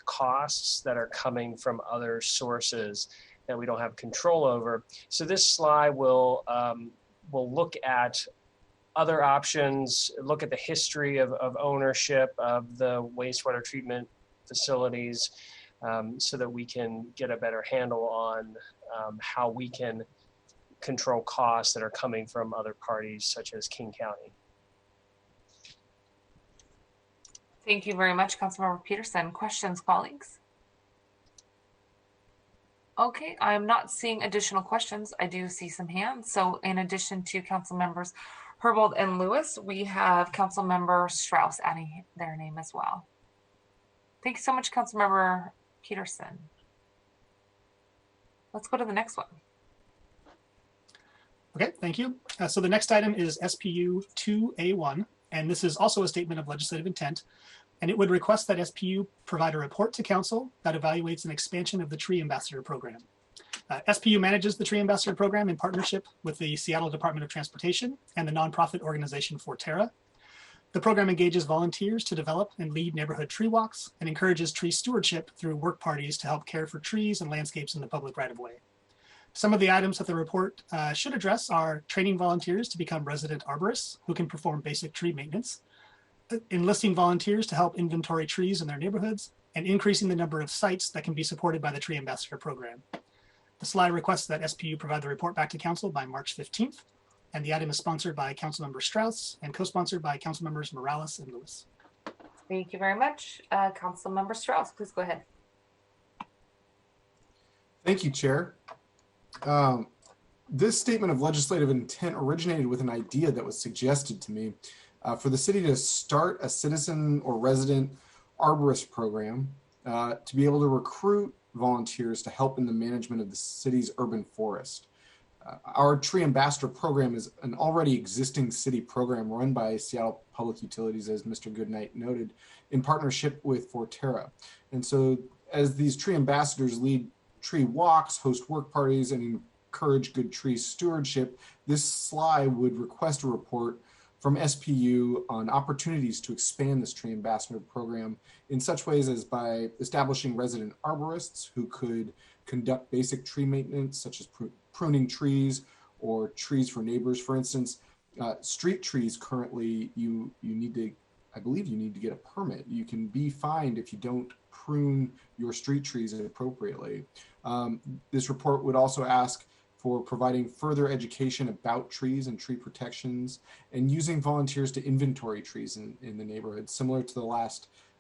costs that are coming from other sources that we don't have control over. So this slide will look at other options, look at the history of ownership of the wastewater treatment facilities, so that we can get a better handle on how we can control costs that are coming from other parties such as King County. Thank you very much, Councilmember Peterson. Questions, colleagues? Okay, I'm not seeing additional questions. I do see some hands. So in addition to Council Members Herbold and Lewis, we have Councilmember Strauss adding their name as well. Thank you so much, Councilmember Peterson. Let's go to the next one. Okay, thank you. So the next item is SPU 2A1, and this is also a statement of legislative intent, and it would request that SPU provide a report to council that evaluates an expansion of the Tree Ambassador Program. SPU manages the Tree Ambassador Program in partnership with the Seattle Department of Transportation and the nonprofit organization Forterra. The program engages volunteers to develop and lead neighborhood tree walks and encourages tree stewardship through work parties to help care for trees and landscapes in the public right-of-way. Some of the items that the report should address are training volunteers to become resident arborists who can perform basic tree maintenance, enlisting volunteers to help inventory trees in their neighborhoods, and increasing the number of sites that can be supported by the Tree Ambassador Program. The slide requests that SPU provide the report back to council by March 15th, and the item is sponsored by Councilmember Strauss and co-sponsored by Councilmembers Morales and Lewis. Thank you very much. Councilmember Strauss, please go ahead. Thank you, Chair. This statement of legislative intent originated with an idea that was suggested to me for the city to start a citizen or resident arborist program to be able to recruit volunteers to help in the management of the city's urban forest. Our Tree Ambassador Program is an already existing city program run by Seattle Public Utilities, as Mr. Goodnight noted, in partnership with Forterra. And so as these tree ambassadors lead tree walks, host work parties, and encourage good tree stewardship, this slide would request a report from SPU on opportunities to expand this Tree Ambassador Program in such ways as by establishing resident arborists who could conduct basic tree maintenance, such as pruning trees or trees for neighbors. For instance, street trees currently, you need to, I believe you need to get a permit. You can be fined if you don't prune your street trees appropriately. This report would also ask for providing further education about trees and tree protections and using volunteers to inventory trees in the neighborhood, similar to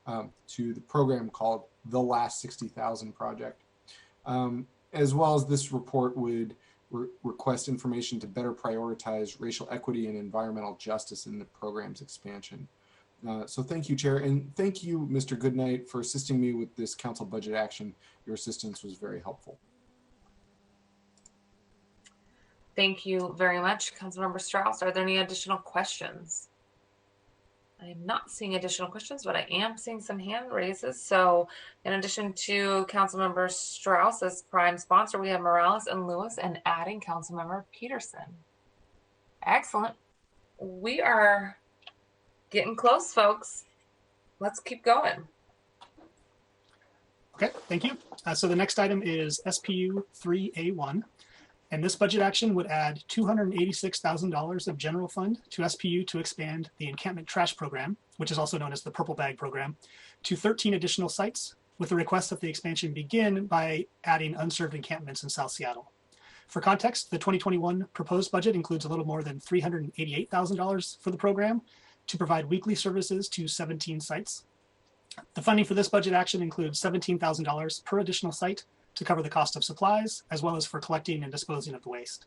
the program called the Last 60,000 Project. As well as this report would request information to better prioritize racial equity and environmental justice in the program's expansion. So thank you, Chair, and thank you, Mr. Goodnight, for assisting me with this council budget action. Your assistance was very helpful. Thank you very much, Councilmember Strauss. Are there any additional questions? I am not seeing additional questions, but I am seeing some hand raises. So in addition to Councilmember Strauss as prime sponsor, we have Morales and Lewis, and adding Councilmember Peterson. Excellent. We are getting close, folks. Let's keep going. Okay, thank you. So the next item is SPU 3A1. And this budget action would add $286,000 of general fund to SPU to expand the encampment trash program, which is also known as the Purple Bag program, to 13 additional sites, with the request that the expansion begin by adding unserved encampments in South Seattle. For context, the 2021 proposed budget includes a little more than $388,000 for the program to provide weekly services to 17 sites. The funding for this budget action includes $17,000 per additional site to cover the cost of supplies, as well as for collecting and disposing of the waste.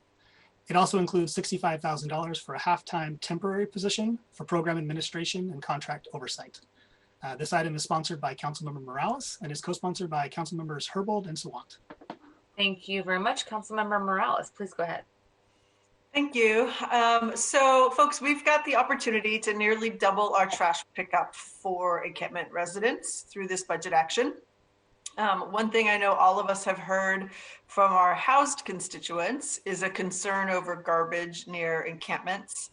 It also includes $65,000 for a half-time temporary position for program administration and contract oversight. This item is sponsored by Councilmember Morales and is co-sponsored by Councilmembers Herbold and Sawant. Thank you very much. Councilmember Morales, please go ahead. Thank you. So folks, we've got the opportunity to nearly double our trash pickup for encampment residents through this budget action. One thing I know all of us have heard from our housed constituents is a concern over garbage near encampments.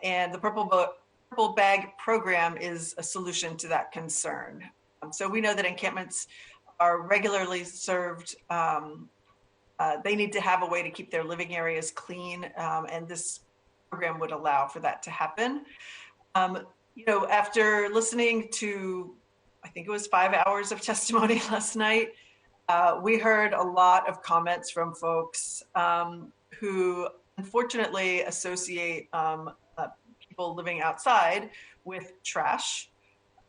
And the Purple Bag program is a solution to that concern. So we know that encampments are regularly served. They need to have a way to keep their living areas clean, and this program would allow for that to happen. After listening to, I think it was 5 hours of testimony last night, we heard a lot of comments from folks who unfortunately associate people living outside with trash.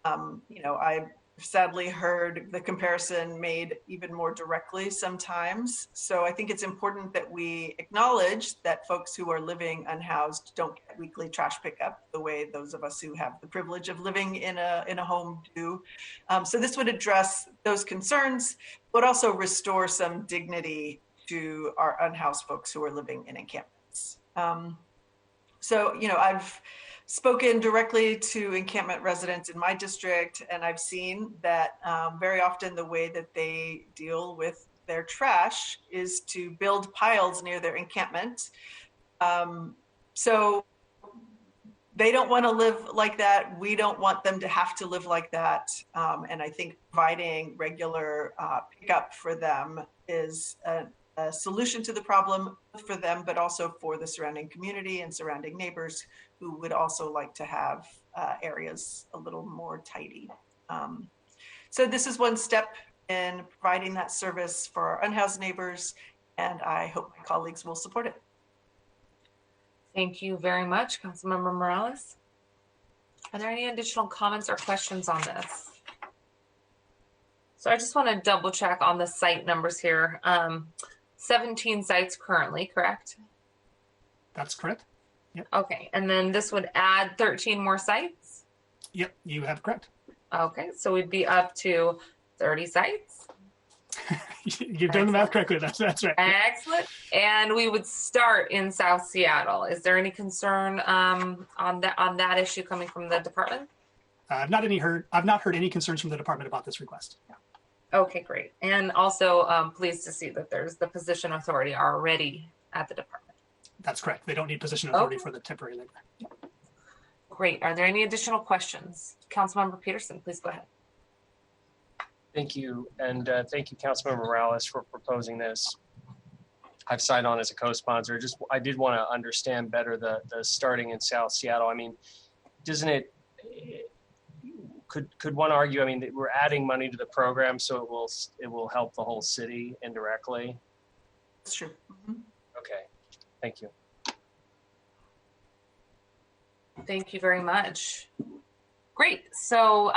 I sadly heard the comparison made even more directly sometimes. So I think it's important that we acknowledge that folks who are living unhoused don't get weekly trash pickup the way those of us who have the privilege of living in a home do. So this would address those concerns, but also restore some dignity to our unhoused folks who are living in encampments. I've spoken directly to encampment residents in my district, and I've seen that very often the way that they deal with their trash is to build piles near their encampment. So they don't want to live like that. We don't want them to have to live like that. And I think providing regular pickup for them is a solution to the problem for them, but also for the surrounding community and surrounding neighbors who would also like to have areas a little more tidy. So this is one step in providing that service for our unhoused neighbors, and I hope my colleagues will support it. Thank you very much, Councilmember Morales. Are there any additional comments or questions on this? So I just want to double check on the site numbers here. 17 sites currently, correct? That's correct. Yep. Okay, and then this would add 13 more sites? Yep, you have correct. Okay, so we'd be up to 30 sites? You've done the math correctly, that's right. Excellent. And we would start in South Seattle. Is there any concern on that issue coming from the department? I've not heard any concerns from the department about this request. Yeah. Okay, great. And also pleased to see that there's the position authority already at the department. That's correct. They don't need position authority for the temporary labor. Yeah. Great. Are there any additional questions? Councilmember Peterson, please go ahead. Thank you. And thank you, Councilmember Morales, for proposing this. I've signed on as a co-sponsor. I did want to understand better the starting in South Seattle. I mean, doesn't it, could one argue, I mean, that we're adding money to the program, so it will help the whole city indirectly? That's true. Mm-hmm. Okay, thank you. Thank you very much. Great. So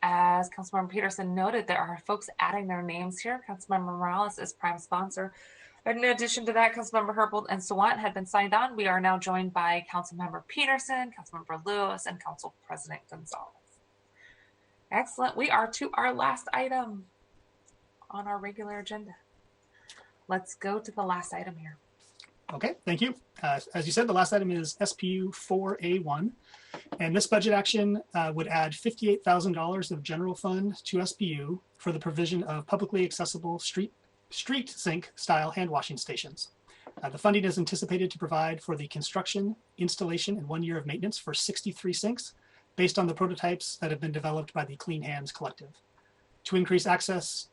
as Councilmember Peterson noted, there are folks adding their names here. Councilmember Morales is prime sponsor. In addition to that, Councilmember Herbold and Sawant had been signed on. We are now joined by Councilmember Peterson, Councilmember Lewis, and Council President Gonzalez. Excellent. We are to our last item on our regular agenda. Let's go to the last item here. Okay, thank you. As you said, the last item is SPU 4A1, and this budget action would add $58,000 of general fund to SPU for the provision of publicly accessible street sink style hand washing stations. The funding is anticipated to provide for the construction, installation, and 1 year of maintenance for 63 sinks based on the prototypes that have been developed by the Clean Hands Collective. To increase access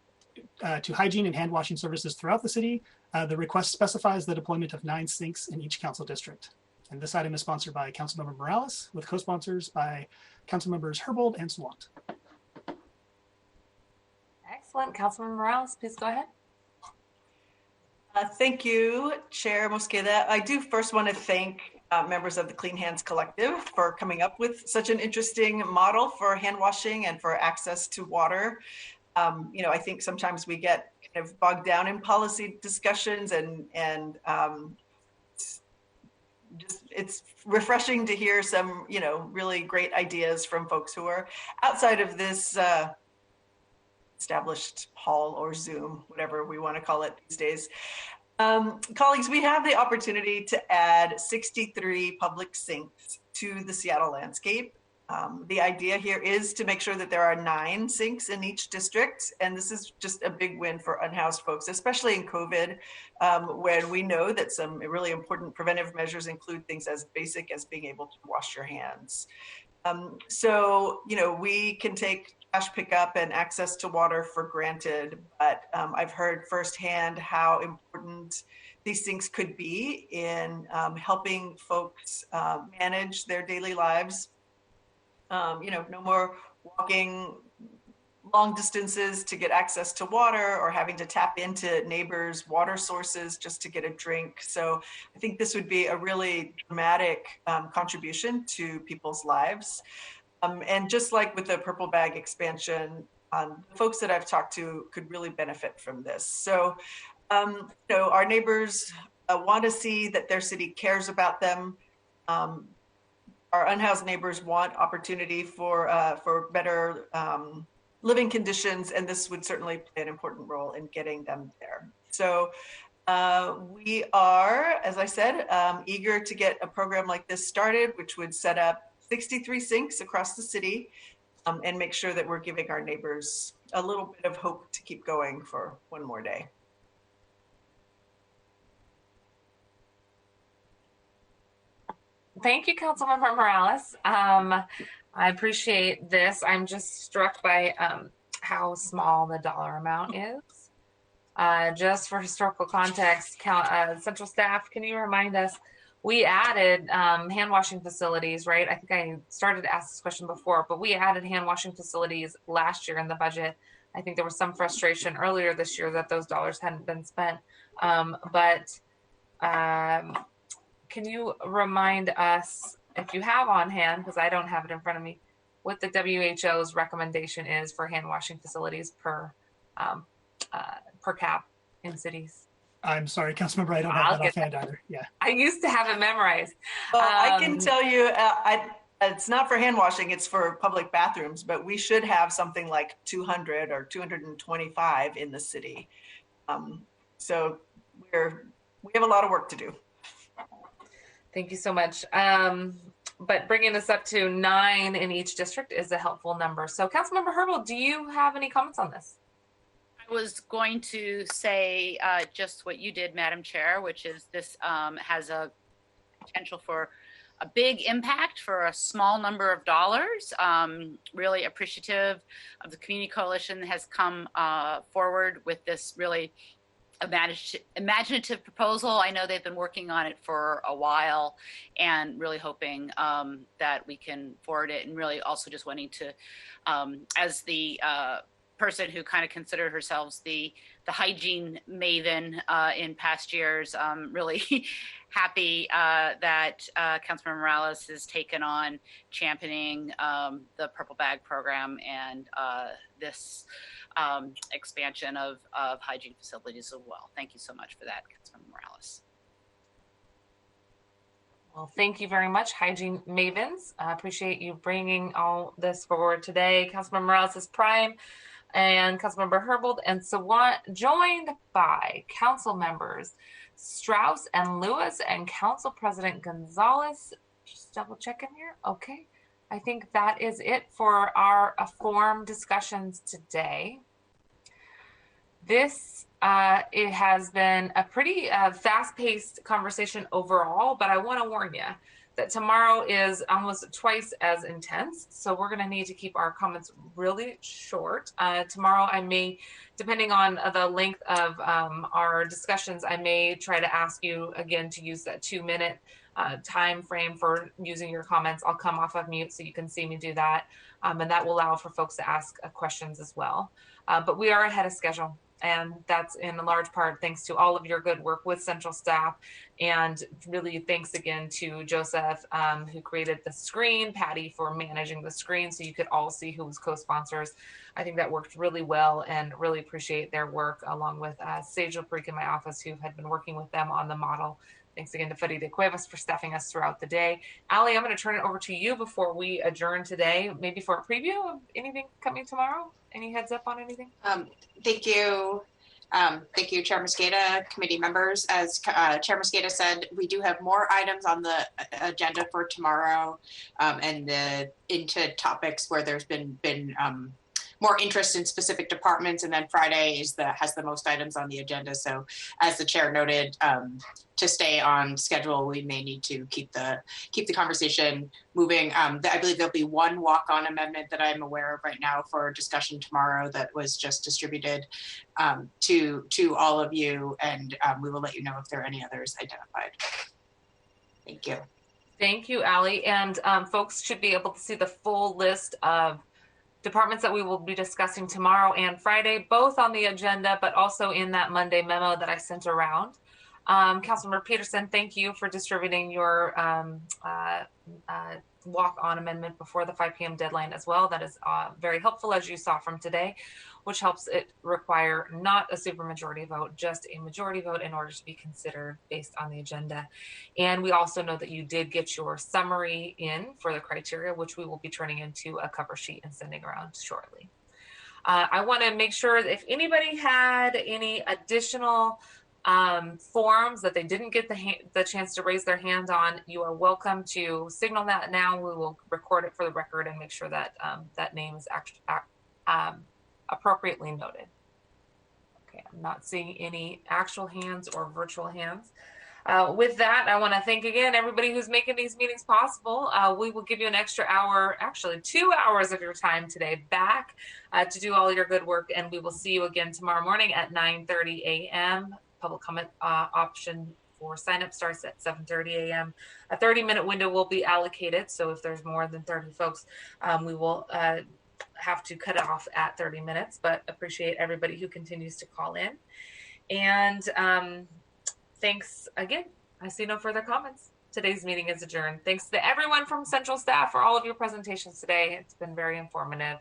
to hygiene and hand washing services throughout the city, the request specifies the deployment of 9 sinks in each council district. And this item is sponsored by Councilmember Morales with co-sponsors by Councilmembers Herbold and Swant. Excellent. Councilmember Morales, please go ahead. Thank you, Chair Mosqueda. I do first want to thank members of the Clean Hands Collective for coming up with such an interesting model for hand washing and for access to water. I think sometimes we get kind of bogged down in policy discussions, and it's refreshing to hear some, really great ideas from folks who are outside of this established hall or Zoom, whatever we want to call it these days. Colleagues, we have the opportunity to add 63 public sinks to the Seattle landscape. The idea here is to make sure that there are 9 sinks in each district. And this is just a big win for unhoused folks, especially in COVID, when we know that some really important preventive measures include things as basic as being able to wash your hands. We can take trash pickup and access to water for granted, but I've heard firsthand how important these sinks could be in helping folks manage their daily lives. No more walking long distances to get access to water or having to tap into neighbors' water sources just to get a drink. So I think this would be a really dramatic contribution to people's lives. And just like with the purple bag expansion, the folks that I've talked to could really benefit from this. So, our neighbors want to see that their city cares about them. Our unhoused neighbors want opportunity for better living conditions, and this would certainly play an important role in getting them there. So we are, as I said, eager to get a program like this started, which would set up 63 sinks across the city and make sure that we're giving our neighbors a little bit of hope to keep going for one more day. Thank you, Councilmember Morales. I appreciate this. I'm just struck by how small the dollar amount is. Just for historical context, Central Staff, can you remind us, we added hand washing facilities, right? I think I started to ask this question before, but we added hand washing facilities last year in the budget. I think there was some frustration earlier this year that those dollars hadn't been spent. Can you remind us, if you have on hand, because I don't have it in front of me, what the WHO's recommendation is for hand washing facilities per cap in cities? I'm sorry, Councilmember, I don't have that offhand either. Yeah. I used to have it memorized. Well, I can tell you, it's not for hand washing, it's for public bathrooms, but we should have something like 200 or 225 in the city. So we have a lot of work to do. Thank you so much. But bringing this up to 9 in each district is a helpful number. So Councilmember Herbold, do you have any comments on this? I was going to say just what you did, Madam Chair, which is this has a potential for a big impact for a small number of dollars. Really appreciative of the Community Coalition that has come forward with this really imaginative proposal. I know they've been working on it for a while and really hoping that we can forward it, and really also just wanting to, as the person who kind of considered herself the hygiene maven in past years, really happy that Councilmember Morales has taken on championing the Purple Bag program and this expansion of hygiene facilities as well. Thank you so much for that, Councilmember Morales. Well, thank you very much, hygiene mavens. I appreciate you bringing all this forward today. Councilmember Morales is prime and Councilmember Herbold and Sawant, joined by council members Strauss and Lewis and Council President Gonzalez. Just double checking here. Okay. I think that is it for our forum discussions today. This it has been a pretty fast-paced conversation overall, but I want to warn you that tomorrow is almost twice as intense. So we're going to need to keep our comments really short. Tomorrow I may, depending on the length of our discussions, I may try to ask you again to use that 2-minute time frame for using your comments. I'll come off of mute so you can see me do that. And that will allow for folks to ask questions as well. But we are ahead of schedule. And that's in a large part thanks to all of your good work with central staff. And really thanks again to Joseph, who created the screen, Patty for managing the screen so you could all see who was co-sponsors. I think that worked really well and really appreciate their work, along with Sage Creek in my office, who had been working with them on the model. Thanks again to Farida Cuevas for staffing us throughout the day. Ali, I'm going to turn it over to you before we adjourn today, maybe for a preview of anything coming tomorrow. Any heads up on anything? Thank you. Thank you, Chair Mosqueda, committee members. As Chair Mosqueda said, we do have more items on the agenda for tomorrow, and into topics where there's been more interest in specific departments, and then Friday has the most items on the agenda. So as the chair noted, to stay on schedule, we may need to keep the conversation moving. I believe there'll be one walk-on amendment that I'm aware of right now for discussion tomorrow that was just distributed to all of you, and we will let you know if there are any others identified. Thank you. Thank you, Ali. And folks should be able to see the full list of departments that we will be discussing tomorrow and Friday, both on the agenda, but also in that Monday memo that I sent around. Councilmember Peterson, thank you for distributing your walk-on amendment before the 5 p.m. deadline as well. That is very helpful, as you saw from today, which helps it require not a supermajority vote, just a majority vote in order to be considered based on the agenda. And we also know that you did get your summary in for the criteria, which we will be turning into a cover sheet and sending around shortly. I want to make sure that if anybody had any additional forums that they didn't get the chance to raise their hand on, you are welcome to signal that now. We will record it for the record and make sure that that name is actually appropriately noted. Okay, I'm not seeing any actual hands or virtual hands. With that, I want to thank again everybody who's making these meetings possible. We will give you an extra hour, actually 2 hours of your time today back to do all your good work, and we will see you again tomorrow morning at 9:30 a.m. Public comment option for sign up starts at 7:30 a.m. A 30-minute window will be allocated, so if there's more than 30 folks, we will have to cut it off at 30 minutes, but appreciate everybody who continues to call in. And thanks again. I see no further comments. Today's meeting is adjourned. Thanks to everyone from Central Staff for all of your presentations today. It's been very informative.